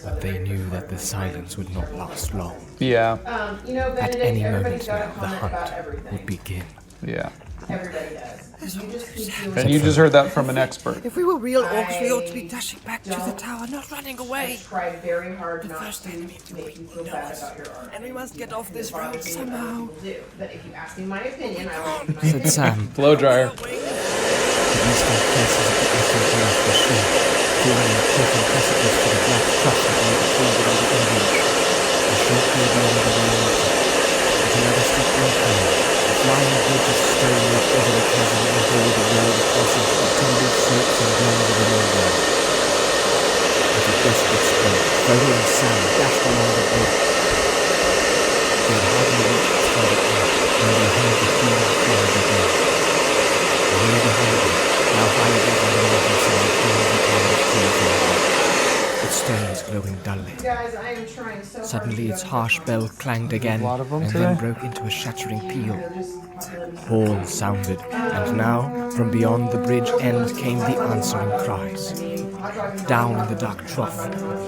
but they knew that the silence would not last long. Yeah, You know, At Benedict, any everybody's moment got a now, the comment about hunt everything. would begin. yeah. Everybody does. You just keep doing And you just heard that from an expert. If we were real orcs, we ought to be dashing back to the tower, not running away. try very hard not first to enemy to make you feel know bad us. about your art. And we must get off this road Opinion somehow. other people do. But if you ask me my opinion, I will give you my Said opinion. Sam. Blow dryer. The eastern faces of the echoing glass were short, feeling a cliff and precipice to the black trust that lay between them and the English. A short way beyond the way in pain. The flying bridge of stone leapt over the chasm and hurled the road across into the tumbled slopes and glens of the Northland. With a desperate sprint, Frodo and Sam dashed along the bridge. They had hardly reached its farther edge when they heard the human cry again. Away behind them, now high above on the mountainside, came the cloud of trees. Its stones glowing dully. Guys, I am trying so hard Suddenly to its go harsh bell clanged again, lot of them and today? then broke into a shattering peal. All sounded, and now, from beyond the bridge end came the answering cries. Down in the dark trough,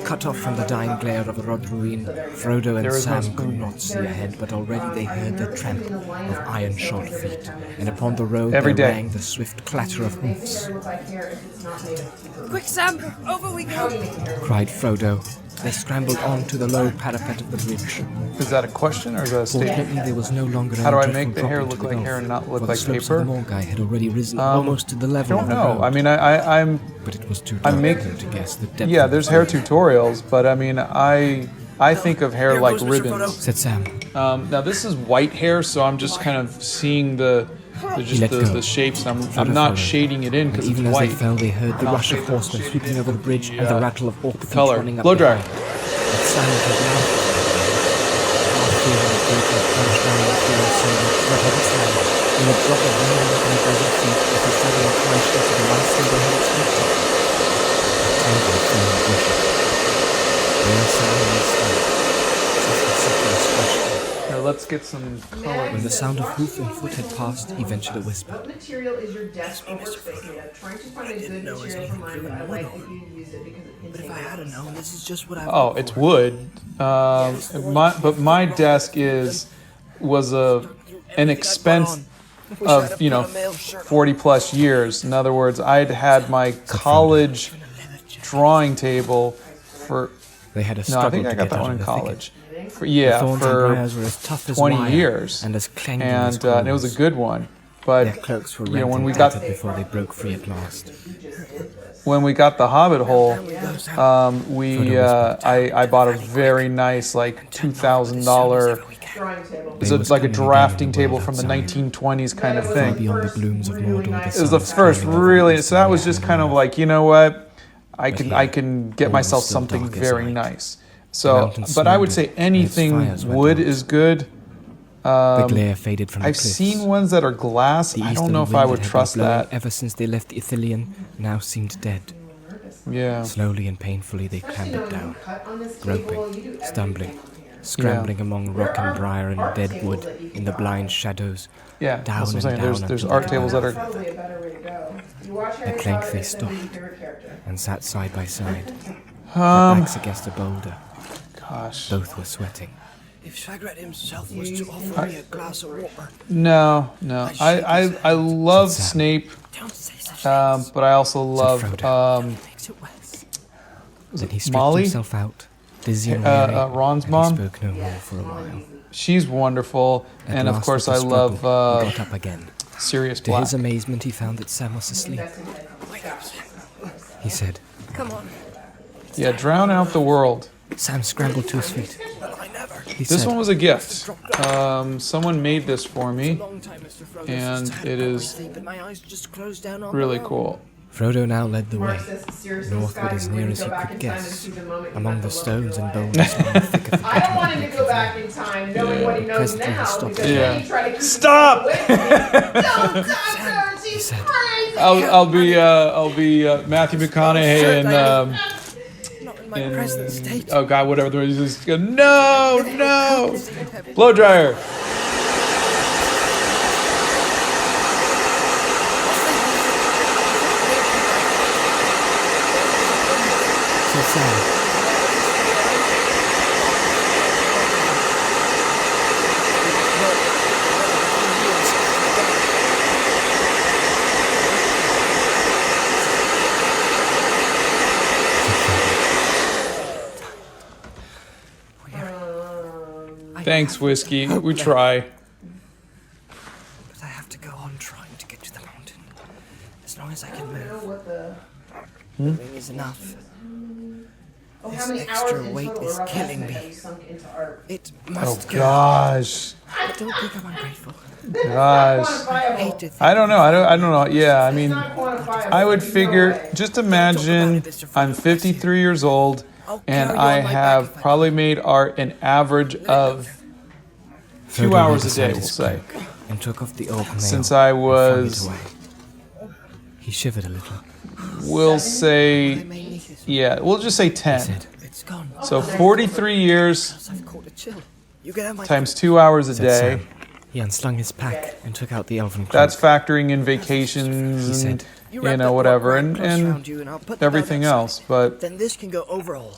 cut off from the dying glare of the Rod Ruin, Frodo and There is no Sam could spoon. not see ahead, but already they heard the tramp of iron-shod feet, and upon the road Every there day. rang the swift clatter of hoofs. Quick, Sam! Over we go! Cried Frodo. They scrambled on to the low parapet of the bridge. Is that a question or is that a statement? Fortunately, there was no longer How do I any make dreadful the hair drop look into the like hair gulf, and not look for like the slopes paper? of the Morgai had already risen almost to the level of Don't the know. road. I mean, I'm But it was too I dark make- for them to guess the depth yeah. of There's the hair fall. tutorials, but I mean, I think of hair like ribbons. Said Sam. Now this is white hair, so I'm just kind of seeing the let go. the shapes. I'm Frodo not followed. shading it in because Even it's as they white. fell, they heard the I'll rush of shade horsemen the- sweeping over the bridge and the rattle of orc feet color. running up Blow the dryer. hill. But Sam was now half fearing the broken plunged down the field sand that had its hand. In a drop of rain and a dozen feet, as he suddenly crashed into the last thing they had expected. A tangle of fallen bushes. There Sam lay still. Something simply scratched him. Here, let's get some color. When the sound of hoof and foot had passed, he ventured a whisper. What material is your desk or workspace made of? Trying to find a good material for mine, but I like that you use it because it contains. If I had known, this is just what I. Oh, it's wood. But my desk was an expense of 40 plus years. In other words, I'd had my college drawing table for They had a no, struggle I think I to got get that out one of in the college. thicket. For, yeah, The thorns and for briars were as tough as 20 wire years, and as clanging as and it was a claws. good one. Their But cloaks were you know, rent when and we got tattered before they broke free at last. the Hobbit hole, I bought a very nice like $2,000. Drawing table. It was like a drafting table from the 1920s kind of Far thing. beyond the blooms of Mordor, It was the first really, so that was just kind of like, you know what, I can get all was myself still something dark as very night. nice. So, mountains but I would say smouldered, and its anything fires went wood out. is good. The glare faded from the I've cliffs. seen ones that are glass. The I don't easterly know if wind I that would had been trust blowing that. ever since they left Ithilien now seemed dead. Yeah. Slowly and painfully they clambered down, Cut on this table, you do groping, everything stumbling, from here. scrambling among rock and briar and dead wood in the blind shadows. Yeah, Down that's what I'm and saying. down There's until art they tables that are. Probably a better way to go. You watch Harry At length Potter, they it's gonna be stopped. your favorite character. And sat side by side, their backs against a boulder. Gosh. Both were sweating. If Shagrat himself was to offer me a glass of water, No. I love Said Sam. Snape, don't say such but I also love Frodo. Makes it worse. Then he stretched Molly? himself out, dizzy and weary, Ron's and mom. he spoke no more for a while. She's wonderful, At and of last, course with I a struggle, love he got up again. Sirius To Black. his amazement, he found that Sam was asleep. He said. Come on. Yeah, drown out the world. Sam scrambled to his feet. Well, I never. He This said, one was a gift. Someone made this for me, Long time, Mr. Frodo, and since I had it proper is sleep, and my eyes just closed down on really their own. cool. Frodo now led the way, Mark says, seriously, northward Scott, as you near wouldn't as go he back could in time and guess, see the moment you among met the love of stones your and life. boulders in the thick of the I don't want him to go back in time, knowing what he knows Presently he now, stopped. because then he tried to keep Stop! away from me. Don't, Doctor! She's said. crazy! I'll be Matthew McConaughey and Not in my present state. oh god, whatever. The he's just go, no, blow dryer. said Sam. Thanks, whiskey. We try. But I have to go on trying to get to the mountain. As long as I can move. What the... The ring is enough. Oh, This how many extra hours in weight total is or rough killing estimate me. have you sunk into art? It Oh must go. gosh. Don't think I'm ungrateful. Gosh. Hate to think I don't know. I don't know. Yeah, I mean, Not quantifiable. I would There's no figure, way. just imagine I'm 53 years old and I have probably made art an average of 2 Frodo hours laid a day, aside we'll his say. cloak And took off the old mail Since I and flung was, it away. He shivered a little. we'll say, yeah, we'll just say He 10. said, it's gone. So 43 years I've caught a chill. You can have my times 2 hours a said day. Sam. He unslung his pack and took out the elven cloak. That's factoring in vacations He and, said, You you wrap know, that whatever, black and, cross and around you and I'll put the everything belt outside. else. But Then this can go over all.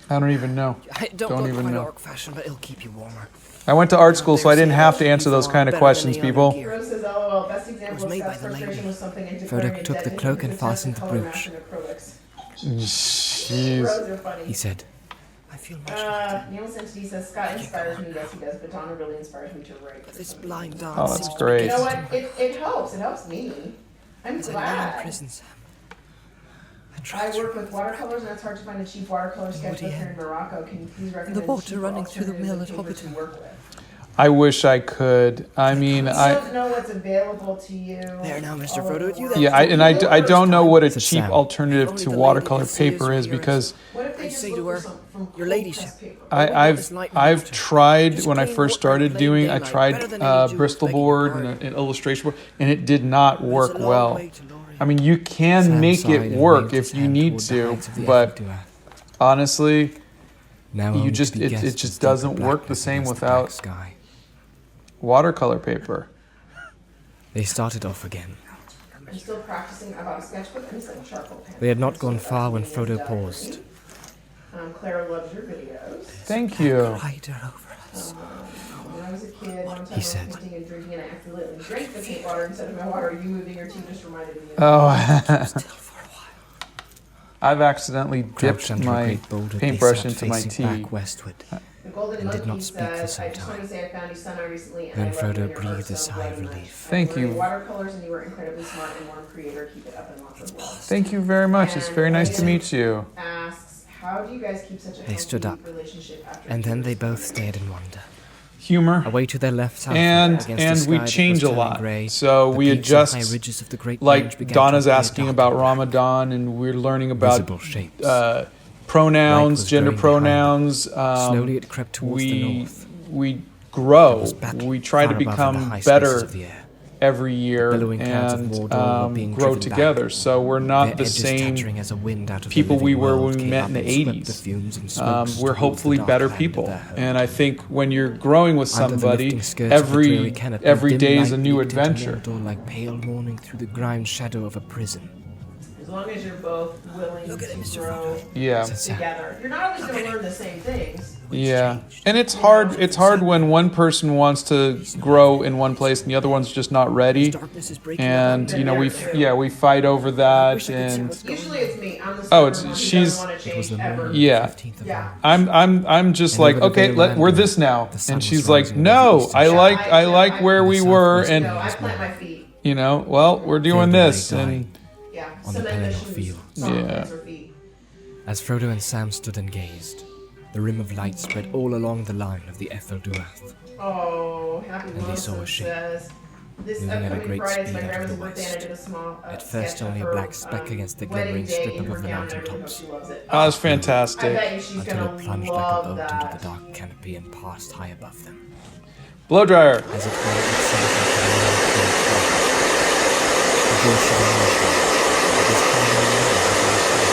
I don't even know. I don't Don't look even quite know. orc fashion, but it'll keep you warmer. I went to art school, so I didn't have to answer those kind of questions, people. Rose says, LOL, best example was of made by Scott's the lady. frustration was something into Frodo Corinne took the that cloak didn't and fastened the color brooch. match in acrylics. Jeez. Rose are funny. He said, I feel much lighter. Neil Sentity says, Scott inspires me, yes he does, but Donna really inspires me to write. But this blind dance Oh, that's seems great. You to know be what? It helps. It helps me. I'm As I lay in glad. prison, Sam. I I tried to work with watercolors, and it's hard to find a cheap watercolor sketchbook here in Morocco. Can you please recommend The water cheap running through the mill alternative at paper to Hobbiton. work with? I wish I could. I mean, I I don't know what's available to you. There now, Mr. all Frodo, over it's you the that- yeah, I don't know what a Said cheap Sam. alternative Only to the lady watercolor can see us paper is from here. because What if they I just say look to her, for some from your cold ladyship. pressed paper? I've tried Just when I plain first wood started plain doing. I daylight, tried better than any Bristol Jew begging board your and pardon. an illustration board, and it did not work It's a long well. way to Lorien. I mean, you can Sam make sighed it and work waved his if you hand need toward the to, heights of the but Efelduath. honestly, Now you only just to be guessed it as just deep doesn't work the blackness same against the black without sky. watercolor paper. They started off again. I'm still practicing. I bought a sketchbook and some charcoal pen. They had not I'm still gone far when practicing Frodo and, paused. Clara loves your videos. Thank you. Rider over us. When I was a kid, one time I was said. painting and drinking, and I accidentally drank the paint water instead of my water. You moving your teeth just reminded me of Oh, Still for a while. I've accidentally Crouched dipped under a my great boulder, they paintbrush sat into my facing tea. back westward. The Golden and did Monkey not speak for says, some I just want to time. say I found you semi recently, and Then I love Frodo you and your breathed a art, so sigh of blood and relief. life. Thank I learned you. Watercolors, and you were incredibly smart and warm creator. Keep it up and lots of love. Thank you very much. It's very nice to meet you. Asks, how do you guys keep such a They healthy stood up, relationship after And then years they of both marriage? stared in wonder. Humor. Away to their left, southward, And against a we sky that was change a turning lot. grey, So the we peaks and adjust, high ridges of the Great Range like began Donna's to appear asking dark about and black. Ramadan, and we're learning about Visible shapes. pronouns, Light was gender growing behind pronouns. Slowly it crept towards the we north. we grow. It was battle, We try to far above in the become high spaces better of the air. every year Billowing clouds of and Mordor were being grow driven together. back. So we're Their not the edges same tattering as a wind out of the people we living were world when we came met up in the and swept 80s. the fumes and smokes We're towards hopefully the dark better land of people. their home. And I think when you're growing with Under the somebody, lifting skirts of the dreary canopy, every dim day is light a new leaked into adventure. Mordor like pale morning through the grimed shadow of a prison. As long as you're both willing Look at it, to Mr. grow Yeah. Said Sam. together, you're not always going to learn the same things. Yeah, and it's hard. It's hard when one person wants to grow in one place and the other one's just not ready. Darkness is breaking And up. you know, we fight over that. And Usually it's me. I'm the Oh, stubborn one who she's- doesn't want to It was change the ever. morning of Yeah. the 15th of Yeah. August. I'm just And like, over the okay, Vale we're Land, this now. the sun And was she's like, rising over no, the eastern I shore. like where we were, southwest and No, I plant my feet. you know, well, we're doing Filled this, with and Yeah. On the cement Pelennor shoes, field. soft Yeah. pants or feet. As Frodo and Sam stood and gazed, the rim of light spread all along the line of the Efelduath. Oh, happy And they saw a Wilson shape, says. This moving at a upcoming great Friday is speed my out of grandma's the birthday, and I west. did a small At first sketch of only a her, black speck against the wedding glimmering day strip in her above the gown. I mountain really hope tops. she loves it. oh, it's I fantastic. bet you she's Until gonna it plunged like a love boat that. into the dark canopy and passed high above them. Blow dryer. As it brought itself into the long field top, the bush of an ocean, it was coming on nearer than it was here.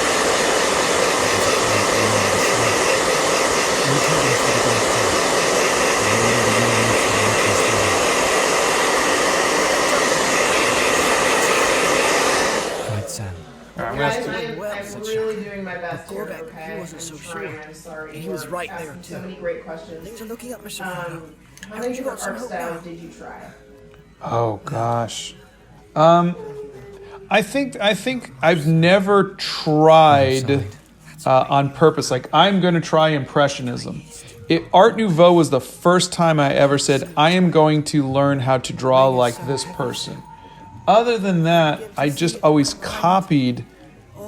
It was a quiet roar of the snow. No telling for the dark time, the roar of the young ocean making its way. Cried Sam. Guys, Well, I'm said really doing my best here, Gorbeck, okay? he wasn't I'm so trying, sure. I'm sorry. And he was You're right there, asking too. So many great questions. Things are looking up, Mr. Frodo. How many you got different some art hope styles now? did you try? Oh gosh. I think I've never tried on purpose. Like I'm going to try impressionism. Art Nouveau was the first time I ever said I am going to learn how to draw like this person. Other than that, I just always copied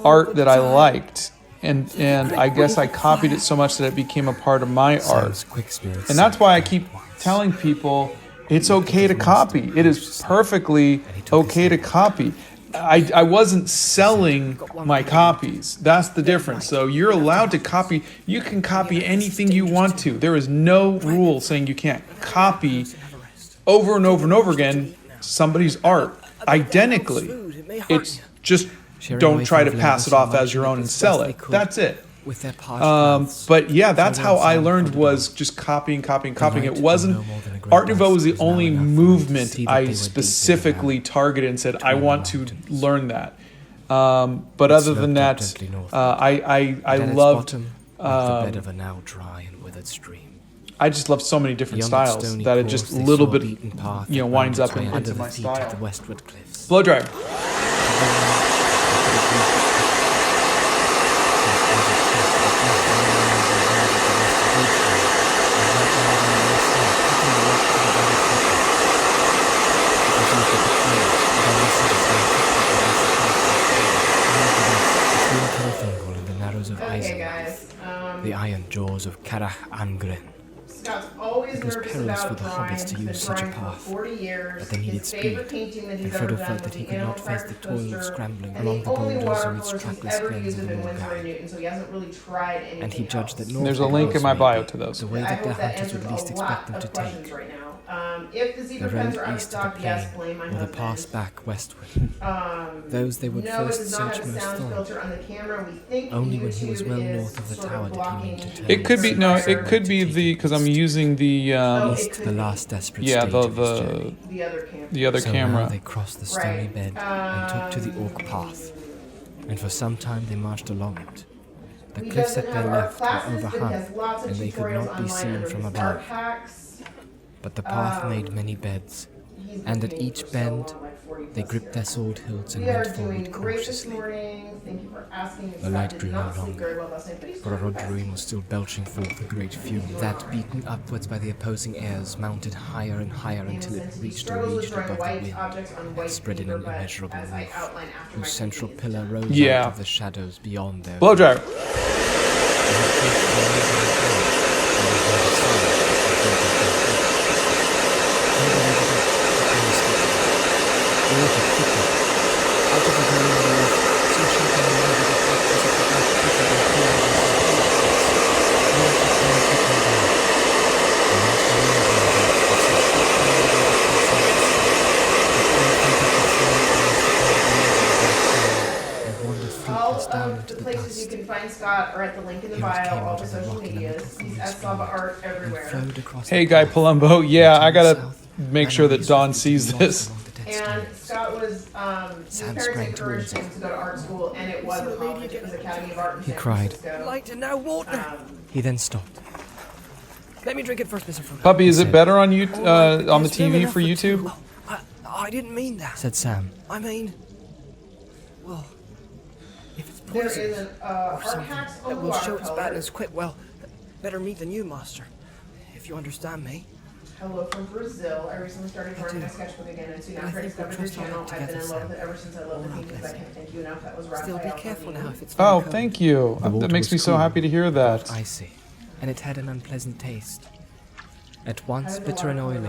art that I liked, and I guess I copied it so much that it became a part of my art. Sam's quick spirits And that's why I keep telling people it's okay to copy. It is perfectly okay to copy. I wasn't selling my copies. That's the difference. So you're allowed to copy. You can copy anything you want to. There is no rule saying you can't copy over and over and over again somebody's art identically. It's just don't try to pass it off as your own and sell it. That's it. With their But yeah, that's how I learned, was just copying. It wasn't, Art Nouveau was the only movement I specifically targeted and said, I want to learn that. But other than that, I loved, the bed of a now dry and withered stream. I just love so many different styles that it just a little bit, winds up into my style. The westward cliffs. Blow dryer. Okay, guys. The iron jaws of Carach Angren. Scott's always It was nervous perilous for about the drawing. hobbits to He's use been such a drawing for path, 40 years. but they needed His favorite speed, painting that he's and ever Frodo done felt was that he the could not Inno face the Park toil of coaster, scrambling and along the only boulders or its watercolors he's trackless ever glens used of have the been Morgai. Winsor & Newton, so he hasn't really tried anything And he judged that North There's a link in my bio to the those. way I that their hope that hunters would answers least a expect lot them of to questions take. right now. If the The zebra pens road are out of east of the stock, yes, plain, blame my or the husband. pass back westward. Those they would No, it first does not search have a most sound thoroughly. filter on the camera. We think Only when he was YouTube well is north of the sort of tower did he blocking mean to turn. It could be, no, it could be the, because I'm using the, East to the last desperate yeah, stage of his journey. the other camera. the other So now camera. they crossed the stony Right. bed and took to the Orc path, and for some time they marched along it. The He cliffs doesn't at have their art left were classes, but he overhung, has lots of and they could tutorials not be online seen under from his above. art hacks. But the path made many beds, He's been and at painting each for so bend, long, like 40 they plus gripped years. their sword hilts and We are went doing forward great this cautiously. morning. Thank you for asking. The light Scott grew did no not sleep longer, very well last night, but he's for doing Rodruin was still belching forth a great fume that, beaten upwards by the opposing airs, mounted higher and higher until it reached above the wind and spread in an immeasurable roof, whose central pillar rose Yeah. out of the shadows beyond their Blow dryer. All of the places you can find Scott are at the link in the bio, all the social medias. He's at Slava Art everywhere. Hey, Guy Palumbo. Yeah, I gotta make sure that Dawn sees this. And Scott was, his Sam parents sprang encouraged towards him to go to art school, and it was a college. It was Academy of Art in He San cried. Francisco. Light and now water. He then stopped. Let me drink it first, Mr. Frodo. Puppy, is it better on you on the TV for YouTube? I didn't mean that. Said Sam. I mean, well, if it's There poison is an art something hacks that on will show its watercolor. badness quick, well, better me than you, Master. If you understand me. Hello from Brazil. I recently started drawing my sketchbook again, and soon after I discovered your channel, I've been in love with it ever since I love the paintings. I can't thank you enough. That was Still Raphael. be careful now if it's Oh, very cold. thank you. The That water makes was me so cool, happy to hear that. Icy, and it had an unpleasant taste. At once bitter and oily,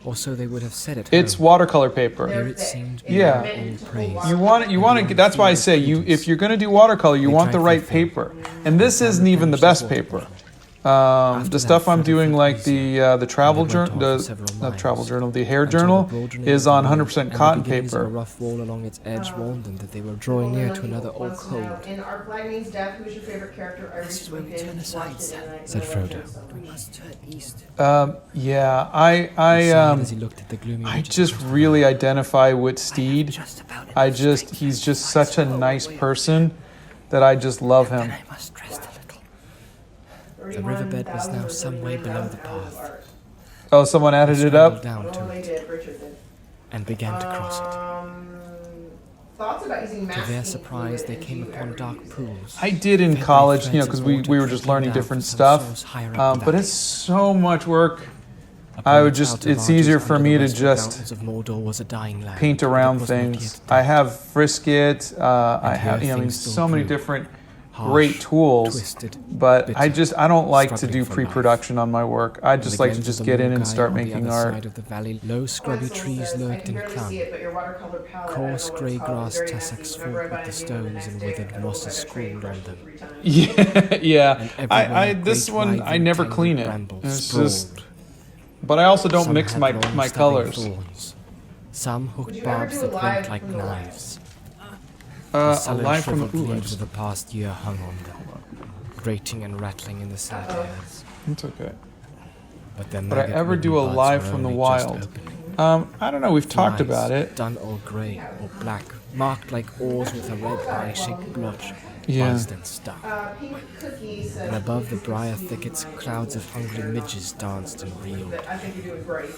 or so they would have said it. It's watercolor paper. Here it seemed Yeah. beyond all praise. You want to. That's why I say if you're gonna do watercolor, you want the right paper. And this isn't even the best paper. The stuff I'm doing, like the travel journal, not travel journal, the hair journal, is on 100% cotton A paper. rough wall along its edge warned them that they were drawing near to another old cold. In Our Flag Means Death, who's your favorite character? I This is where we recently turn binged aside, watched it, and I said loved Frodo. it so We much. must turn east. Yeah, He sighed as he looked at the gloomy I ridges just across the really identify with Steed. Just about enough He's just such a nice person that I just love Then him. I must rest a little. The riverbed was now some way below the path. Oh, someone added it Scrambled up? down Well, to they it did. Richard did. and began to cross it. Thoughts about using To masking their fluid surprise, they and came do you upon ever dark use it? pools. I did in fed by college, threads because of we water were just trickling learning down different from some stuff. source higher up the But valley. it's so much work. Upon I would its just, outer it's easier margins for under the me to western just mountains of Mordor was a dying land, paint but it around was not things. yet I dead. have Frisket, I And have, here I mean, things still so many grew. different great tools, twisted, but bitter, I don't like to struggling do for pre-production on my work. I just like to Against just the get in and Morgai start on the making other art. side of the valley, low scrubby trees lurked and clung. Coarse grey grass tussocks fought with the stones and withered mosses scrawled on them. Yeah. And I everywhere this great one I writhing never tangled clean it. brambles It's sprawled. just, but I also don't Some mix had my long my stabbing colors. thorns. Some hooked you ever barbs do a that live went like from the lab? knives. The sullen Alive from shriveled the leaves of the past year hung on them, grating and rattling in the sad airs. It's okay. But then Would I ever do a live from the wild? I don't know. We've talked about it. Done all grey or black, marked like oars with a red eye-shaped blotch, Yeah. buzzed and stuck. Pink Cookie says, And above the briar thickets, clouds of hungry midges danced and reeled. I think you're doing great.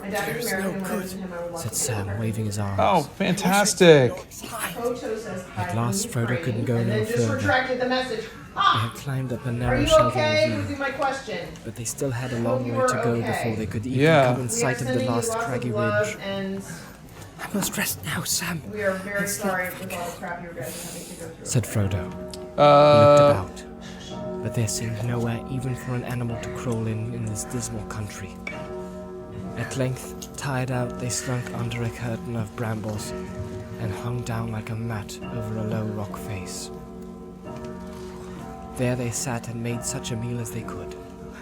My dad is American. When I visit him, I would love Said to Sam, waving his arms. Oh, fantastic! Photo says hi. At last, from Frodo Ukraine, couldn't go and no then just further. retracted the message. They had climbed up a Are narrow you shelving okay? ravine, This is my question. but they still had a long you way to were go okay. before they could even Yeah. come in We are sight of the sending you last lots craggy of love, ridge. and I must rest now, Sam, we are very sorry with all the crap you guys are having to go through. said Frodo. He looked Uh, about, but there seemed nowhere even for an animal to crawl in this dismal country. At length, tired out, they slunk under a curtain of brambles and hung down like a mat over a low rock face. There they sat and made such a meal as they could,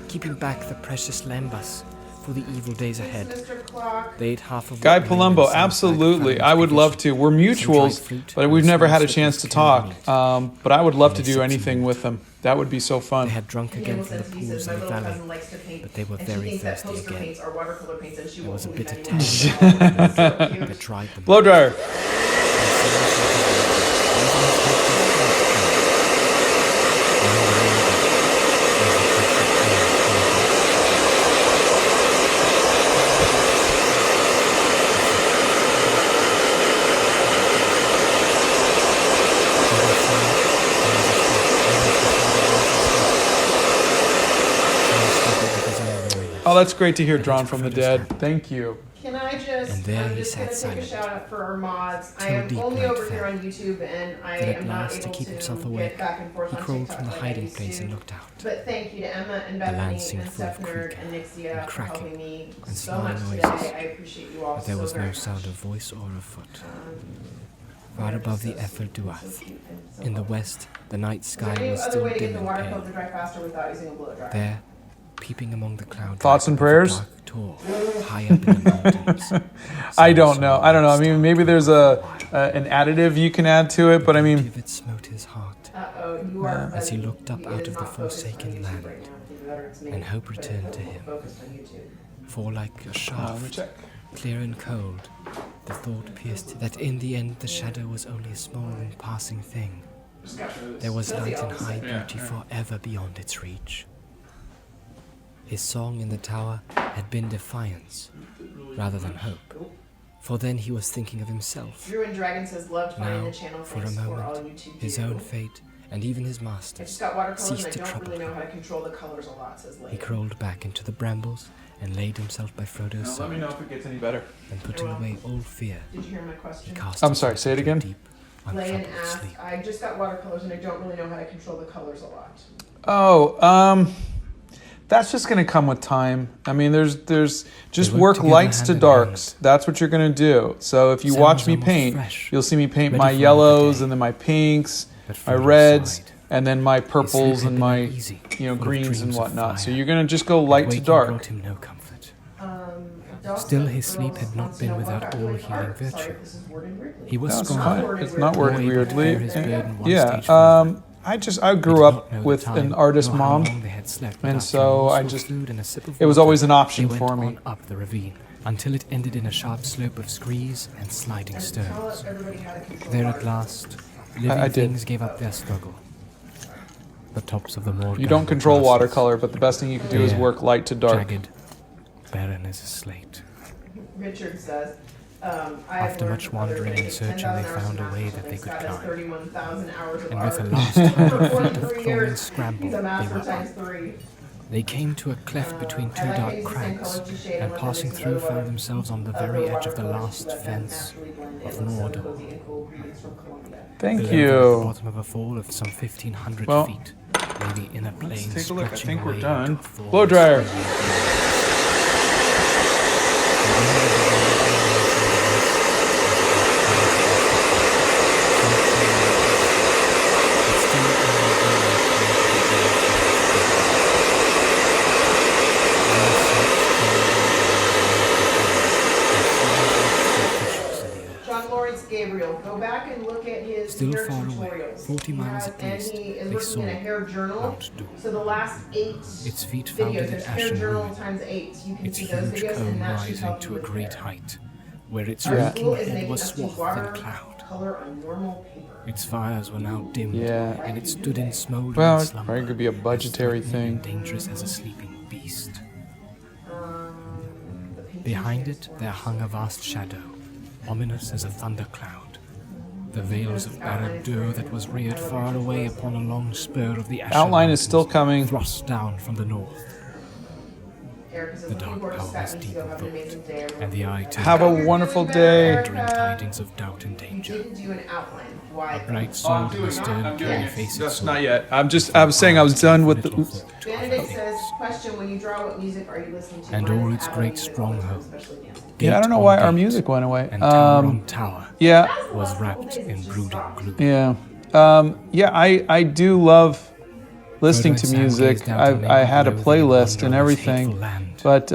keeping back the precious lembas for the evil days ahead. Mr. Clock. They ate half of Guy what remained Palumbo, and some absolutely. fried I would fish, love to. We're some dried mutuals, fruit, but and we've a never small had a slip chance of to canned talk. meat. But I would love to And do they anything with them. That would be so They fun. had drunk again Campbell from the says he pools says my in the little valley, cousin likes to paint, but they were and she very thinks that thirsty poster again. paints are watercolor paints, and she There won't was a believe bitter anyone. taste So cute. that tried them. Blow dryer. Oh, that's great to hear. Drawn from the dead. Thank you. Can I just, And there I'm he just sat gonna take a silent, shout out for our mods. I toe am deep only like over here that. on YouTube, and I Then at am not last, to able keep to himself get awake, back and forth he on crawled TikTok from the like I hiding used place to. and looked out. But thank you to Emma and The Bethany land and seemed full of Steph Nerd creaking and Nixia and for cracking helping me and so sly much noises, today. I appreciate you all But there so was very no much. sound of voice or of foot. Far above the Ethel Duath, in the west, the night Is there sky any was other still way to get dim the and water pale. coat to dry faster without using a blow dryer? There, peeping among the clouds, Thoughts and prayers? dark tor, high up in the mountains. I don't know. I don't know. I mean, maybe there's an additive you can add to it, but I mean, Of it smote his heart Uh-oh, you are as he buzzing. looked up It out is of the not focused on forsaken YouTube land, right now. Either that or it's me, and hope but returned it to will him. focus on YouTube. for like a let me shaft, check. clear and cold, the thought pierced that in the end the shadow was only a small and passing thing. There was light and high beauty forever beyond its reach. His song in the tower had been defiance rather than hope, for then he was thinking of himself. Drew and Dragon says loved finding Now, the channel. for a Thanks for all moment, YouTube his do. own fate and even his I master's just got watercolors and ceased I to don't trouble really know him. how to control the colors a lot, says He Lane. crawled back into the brambles and laid himself by Frodo's Let me know side, if it gets any better. and putting away all fear, Did you hear my he question? cast I'm sorry, himself say it into a again? deep, Lane untroubled asked, sleep. I just got watercolors and I don't really know how to control the colors a lot. Oh, that's just gonna come with time. I mean, there's just They work worked together lights hand to in darks. That's what you're gonna do. So if you Sam watch was me almost paint, fresh, you'll see me paint ready my for another yellows day. and then my pinks, But my Frodo reds, sighed. and then my His sleep purples had and been my uneasy, full of greens and dreams of whatnot. So fire. you're gonna just go light to Waking dark. brought him no comfort. Dawson Still, his Girls sleep had not wants to been know without what got all you in healing art. Sorry virtue. if this is worded weirdly. He was No, it's strong, not. It's not worded more able to bear weirdly. his burden one Yeah. stage further. I He grew did up not know the with time, an artist nor how mom. long they had slept and without so a I morsel of just- food and a sip of it was water. always an option They for went me. on up the ravine until it ended in a sharp slope of screes and sliding Tell stones. everybody how to control There water. at last, living I did. things gave up their struggle. The tops of the Morgan You don't were control grasses, watercolor, but the best thing you can do is Yeah. work light to dark. jagged, barren as a slate. Richard says, I After much wandering and searching, they found a way that they could climb. 31,000 hours of And with a art. last For 100 feet of 43 crawling years, scramble, he's a they master were times up. 3. They came to a cleft between two dark crags, and passing through found themselves on the very edge of the last fence of Mordor. Thank Below them, at the you. bottom of a fall of some 1,500 Well, feet, lay the inner plain Let's take a look. I stretching think we're away done. into the Blow dryer. John Lawrence Gabriel, go back and look at his Still hair far away, tutorials. 40 miles He at has- least, And he is they working saw in a hair journal. Mount Doom. So the last 8 Its feet videos, founded there's in hair ashen journal ruin, times 8. You can its see those huge videos, cone and that should rising help to you a with great hair. height, where its Our raking school is head making was us do swathed in watercolor cloud. on normal paper. Its fires were now dimmed, Yeah. and it stood in smoldering Well, it slumber, probably could be a budgetary as threatening and thing. dangerous as a sleeping beast. The painting Behind is it there hung a vast shadow, ominous as a thundercloud. The veils of Barad-dûr that was reared far away upon a long spur of the Asher Outline is still Mountains, coming. thrust down from the north. Eric is The dark power is deep in Have an amazing thought, day. and the eye too Have a wonderful day. wandering tidings of doubt and danger. Didn't do an outline. Why? Bright sword and stern clear face Just it not yet. I was saying I was done with the. Oops. Benedict says, question, when you draw, what music are you listening to? And Mine all is its Adam great music, stronghold. especially dancing. Yeah, I don't know Gate why on our gate, music went away. and tower on tower Yeah, was wrapped in brooding gloom. yeah, yeah. I do love listening to music. I had a playlist and everything, but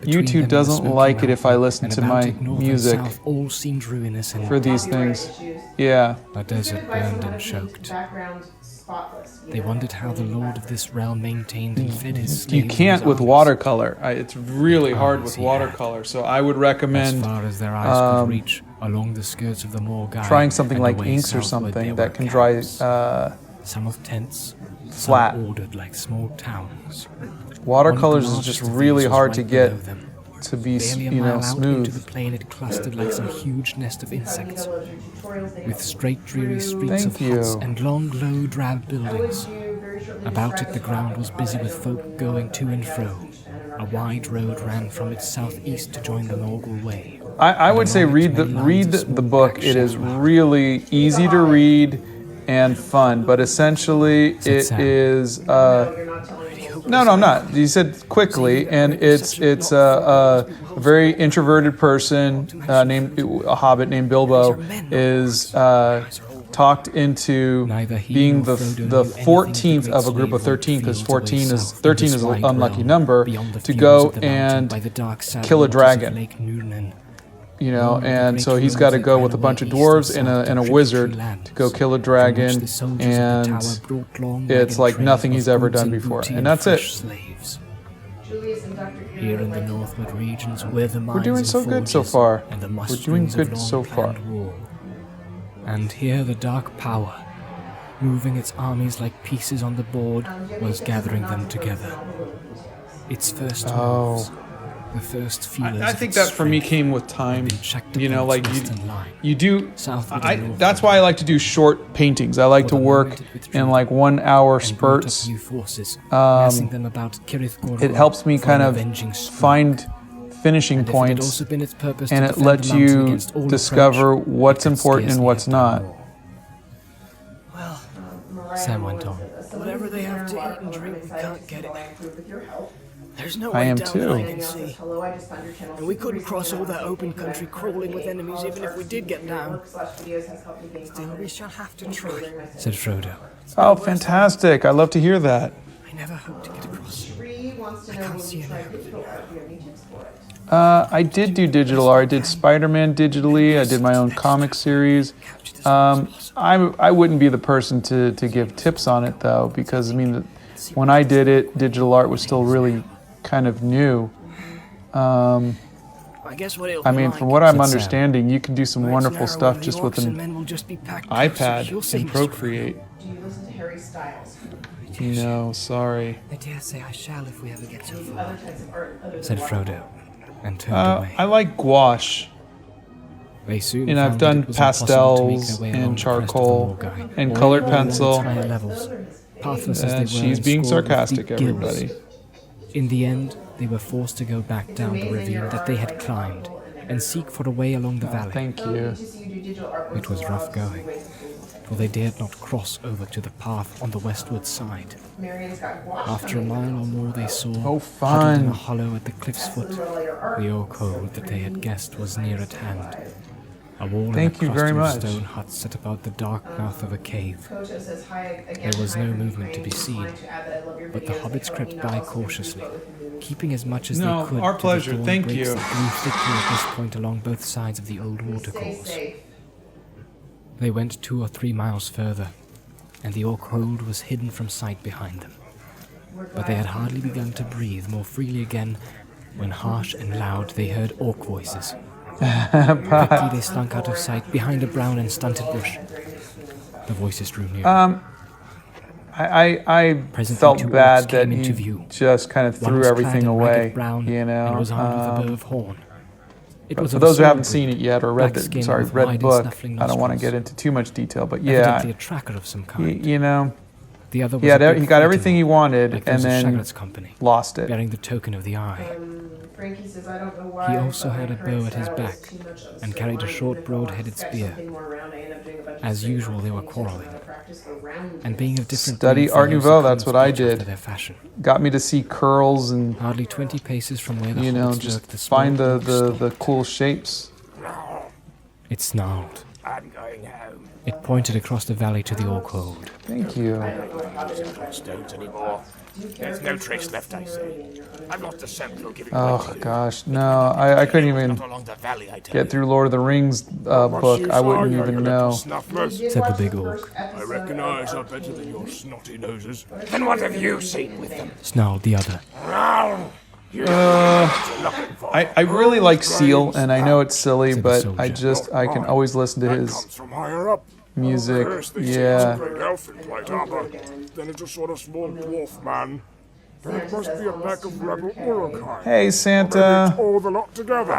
YouTube doesn't like it if I listen to my music all seemed ruinous and for these things. Yeah. a desert Advice on burned how and to keep choked. background spotless, you They know, wondered how the lord of this realm maintained and fed his slaves. You and can't his with armies. watercolor. It's really hard with yeah. watercolor. So I would As recommend far as their eyes could reach, along the skirts of the Morgai, trying something and like away inks or southward something there that were can dry camps. Some of tents, flat. some ordered like small towns. Watercolors One of is the just largest of really these was hard right to get below them. to be, Barely a you know, mile out into the smooth. plain, it clustered like some huge nest of insects, Those are tutorials they with go straight, dreary streets Thank of huts you. and long, low, drab through. I would buildings. do very shortly About describe it, the ground was busy with folk going to and fro. A wide road ran from its southeast to join the Morgul Way. I would say read the book. It is really easy to read and fun, but essentially it Sam. is. You're not telling me. No, I'm not. You said quickly, and it's a very introverted person named a hobbit named Bilbo is talked into Neither he being nor the Frodo the knew anything 14th of the of a great group of slave 13 because fields away 13 is south in 13 this is an wide unlucky realm, number beyond the to fields go of the mountain and by the dark sad kill a waters of dragon. Lake Nurnen. You know, All of the and great so he's roads got to that go ran with a bunch of away east dwarves and and south a to wizard tributary lands, to go kill a from which dragon, the soldiers of the and tower brought long it's wagon like trains nothing of he's ever goods done and before, booty and that's fresh it. slaves. Julius and Dr. Here in the northward regions were the mines doing and so good so forges far. and the We're doing musterings good of so far. long-planned war. And here the dark power, moving its armies like pieces on the board, was gathering them together. Its first moves, the first feelers I of think its that for me strength came with time. had been checked You know, upon like its western line. you do. Southward I, and northward. that's why I like to do short paintings. I like to For the work moment it withdrew in like 1 hour and brought up spurts. new forces, massing them about Cirith Gordon It helps me for kind an of avenging stroke. find finishing And if it had points, also been its purpose and to it defend lets the mountain you against all discover approach, what's it could important and scarcely what's have done not. more. Mariah Sam went Moore on. said, "Someone Whatever who's they been have to there a lot eat and of drink, we excited can't to get it. go and prove with your help." There's no I way am down too. that I Danielle can says, see. hello, I just found your channel And we super couldn't recently cross all and I that wanna open thank you. country I'm crawling with currently enemies in even if we did get down. work/videos has helped me gain Still, we confidence. shall have to Thank you for try. your message. said Frodo. Oh, fantastic! I love to hear that. I never hoped to get across. Bree wants to know can't when see you it try now. digital art. Do you have any tips for it? I did do digital art. I did Spider-Man digitally. I did my own comic series. I wouldn't be the person to give tips on it though, because I mean, when I did it, digital art was still really kind of new. I guess what it'll I be mean, like. from what I'm Said Sam. understanding, you can do some Where it's wonderful narrow stuff and just the with orcs and an men will just be packed closer. You'll iPad see, and Mr. Procreate. Do you listen to Harry Styles? No, sorry. I dare say I shall if we ever get so far. Other types of art other than Said watercolor? Frodo, and turned away. I like gouache. They soon And I've found that done it was impossible to make pastels their way and along the crest of the charcoal Morgai, and or colored even along pencil. its higher levels, pathless as they And were she's and being scored with sarcastic, deep gills. everybody. In the end, they were forced to go back down the ravine that they had climbed and seek for a way along the valley. Thank you. It was rough going, for they dared not cross over to the path on the westward side. After a mile or more they saw, huddled in a hollow at the cliff's foot, the oak hole that they had guessed was near at hand. A wall and a cluster of stone huts set about the dark mouth of a cave. There was no movement to be seen, but the hobbits crept by cautiously, keeping as much as they could our pleasure. to the Thank thorn you. breaks that grew thickly at this point along both sides of the old watercourse. They went 2 or 3 miles further, and the orc hold was hidden from sight behind them. But they had hardly begun to breathe more freely again when, harsh and loud, they heard orc voices. Quickly they slunk out of sight behind a brown and stunted bush. The voices drew near. I felt bad that you just kind of threw everything away, you know. And was armed with a bow of horn. For those who haven't seen it yet or read book, I don't want to get into too much detail, but yeah, a tracker of some kind. You know, the other was he got everything he wanted like and then lost it. Bearing the token of the eye. Frankie says, I don't know why, He also had a bow at his back and carried a short, broad-headed spear. As usual, they were quarreling. And being of different Study Art Nouveau, that's what I did. Their fashion. Got me to see curls and, Hardly 20 paces from where the you know, hobbits just lurked, the find small the cool shapes. It snarled. I'm going home. It pointed across the valley to the orc hold. Thank you. I don't stones anymore. There's no trace left, I say. I'm not the scent you're giving Oh gosh, no, I couldn't even get through Lord of the Rings book. I wouldn't even know. Said the big orc. I reckon eyes are better than your snotty noses. Then what have you seen with them? Snarled the other. I really like Seal, and I know it's silly, but I can always listen to his From higher up. music. First they see Yeah. a great elf in white armor. Then it's a sort of small dwarf man. Then it must be a pack of rebel Uruk-hai. Hey, It's Santa. all the lot together.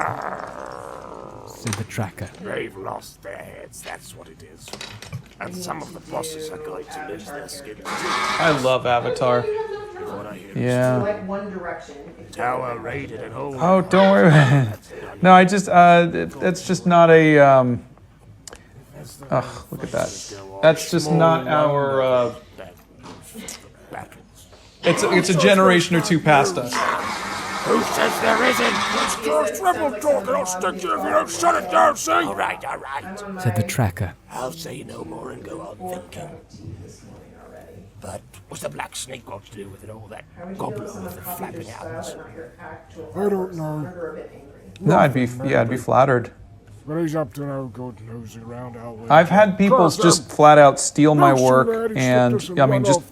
Said the tracker. They've lost their heads, that's what it is. And some of the bosses are going to lose their skins too. I love Avatar. What I hear. Yeah. Like One Direction. Tower raided and whole. Oh, don't worry. No, I just it's just not a oh, look at that. That's just not our it's a generation or two past us. Who says there isn't? It's just rebel talk and I'll stick you if you don't shut it down, see? All right. Said the tracker. I'll say no more and go on thinking. But what's the black snake got to do with it all? That gobbler with the flapping hands? I don't know. No, I'd be flattered. But he's up to no good nosing around our way. I've had people just flat out steal my work and just download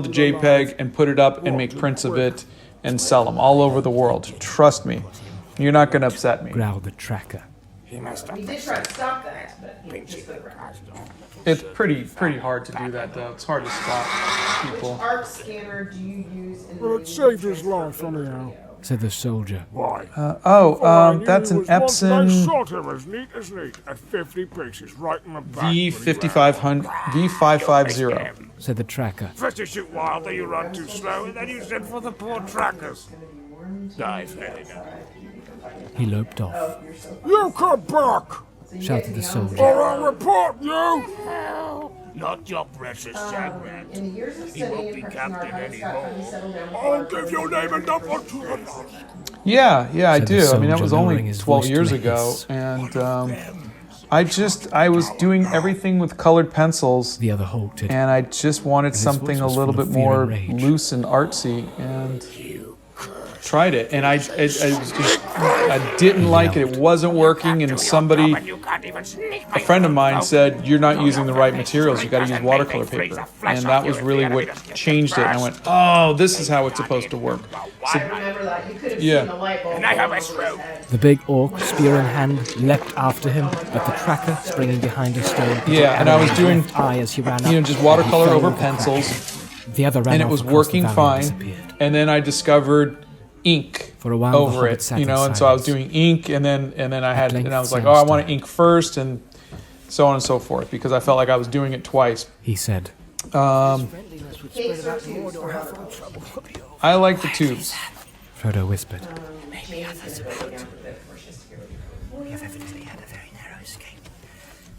the JPEG and put it up and make prints of it and sell them all over the world. Trust me, you're not going to upset me. Growled the tracker. He messed up. He did try to stop that, but he just It's pretty hard to do that though. It's hard to stop people. Which art scanner do you use in Well, it saved his life anyhow. Said the soldier. Why? That's an I Epson shot him as neat as neat at 50 pieces right in the back. V550. Said the tracker. First you shoot wild, then you run too slow, and then you send for the poor trackers. I've had enough. He loped off. You come back! Shouted the Or soldier. I'll report you! Not your precious Shagrat. In the years of He won't studying be and practicing our captain hobby, Scott finally anymore. settled down to I'll give your name and number to the lot. Yeah, I Said the do. I mean, that soldier, was lowering only his 12 voice to years a ago, hiss. and I was doing everything with colored pencils, The other halted. and I just wanted his something voice a was little full bit of fear more and rage. loose and artsy, and tried it, and I didn't like it. It wasn't working, and somebody, a friend of mine, said, "You're not using the right materials. You got to use watercolor paper," and that was really what changed it. And I went, "Oh, this is how it's supposed to work." I remember that. You could have Yeah. seen the light bulb. And I have a stroke. The big orc, spear in hand, leapt after him, but the tracker, springing behind a stone, Yeah, and I was doing, eye as he ran up, just watercolor and he fell over with a crack. pencils, The other ran and it off was across the working valley fine. and disappeared. And then I discovered ink For a while, the over hobbit it, sat you in know, and so I was silence. doing ink, and then length, I was like, Sam oh, I want to stopped. ink first, and so on and so forth, because I felt like I was doing it twice. He said, Cakes or tubes for I like the tubes. Frodo whispered. Maybe others about. We have evidently had a very narrow escape.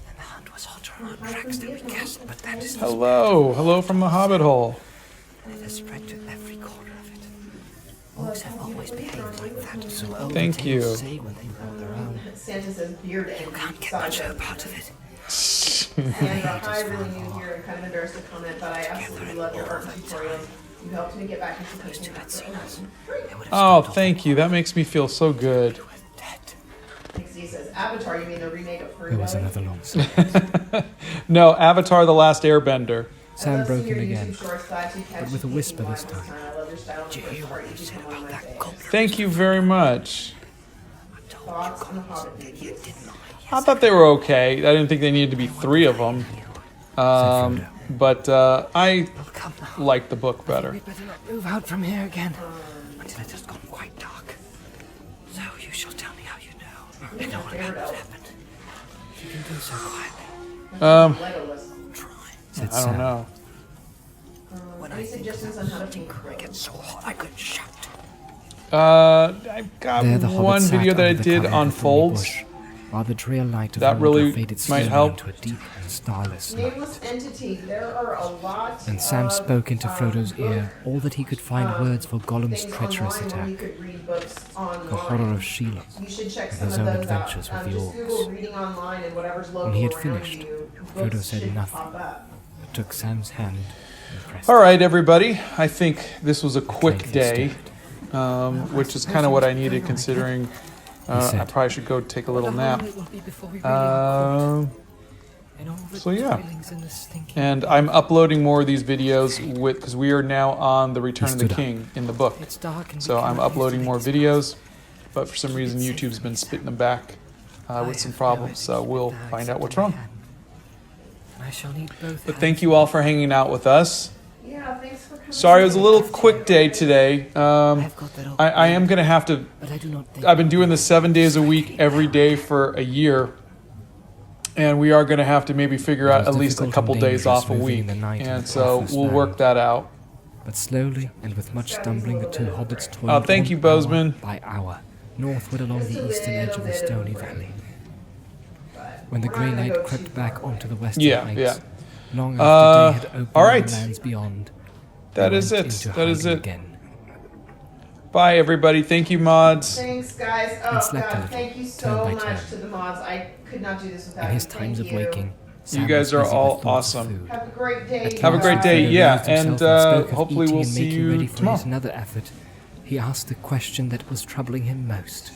And the hunt was hotter on our tracks than we guessed, but that is Hello. Hello from the Hobbit hole. and it has spread to every corner of it. Orcs have always behaved like that, so old Thank tales you. say when they roll their own. Santa says beard and You can't get much hope out of it. And I really new here and kind of embarrassed to comment, but I absolutely love your art tutorials. You helped me get back into painting after Oh, thank you. That makes me feel so good. He says, Avatar, you mean the remake of There was Frodo? another long silence. No, Avatar: The Last Airbender. Sam broke in again, but with a whisper this time. Did you hear what you said about that goblin? Thank you very much. Thoughts on the Hobbit movies? I thought they were okay. I didn't think they needed to be 3 of them. But I liked the book better. We'd better not move out from here again until it has gone quite dark. So you shall tell me how you know. And no one else happened. If you can do so quietly. Legolas. Try. Said I don't Sam. know. When Any I think suggestions on how to paint I get so hot I could shout. I've got There the Hobbit one sat video that I under the did cover on of the thorny folds. bush, while the drear light of That the really water faded might slowly help. into a deep and starless night. Nameless entity. There are a lot And Sam of, spoke into Frodo's ear all that he could find words for Gollum's things treacherous online where you attack, could read books online. the horror of Shelob, You should check and some his of own those out. adventures with the Just Google orcs. reading online and whatever's local When he had around finished, you, Frodo books said should nothing. pop up. but took Sam's hand and pressed All it. right, everybody. I think this was a quick Clank day, stared. which is kind of what I needed considering I said. probably should go take a little nap. It will be before we really are caught. And all the So yeah. feelings and the stinking. And I'm uploading more of these videos because we are now on the Return of the stood up. King in the book. It's dark and So we I'm cannot uploading more use the videos, but for some reason YouTube's been spitting them back with some problems. So we'll find out what's wrong. I shall need both. But thank you all for hanging out with us. Yeah, thanks for coming. Sorry, it was a little quick day today. I've got that old I am going to have to. but I do not think I've been doing this 7 days a week, every day for a year. And we are going to have to maybe figure It out was at least a difficult couple and days dangerous off a moving week. in the night in And the so pathless we'll land. work that out. But slowly and with much stumbling, the two hobbits toiled Oh, thank on you, Bozeman. hour by hour, northward along the eastern edge of the stony valley. When the grey light crept back onto the western Yeah, heights, yeah. long after day had opened all on right. the lands beyond, That they is went it. into That is hiding it. Again. Bye, everybody. Thank you, mods. Thanks, guys. Oh, And slept a God, little, thank you turn so by much turn. to the mods. I could not do this without In his you. times Thank of you. waking, Sam You guys was are busy all with thoughts of awesome. food. Have a great day. Have a great guys. day. Frodo Yeah, roused himself and spoke of hopefully eating we'll and see making you ready for tomorrow. yet another effort. He asked the question that was troubling him most.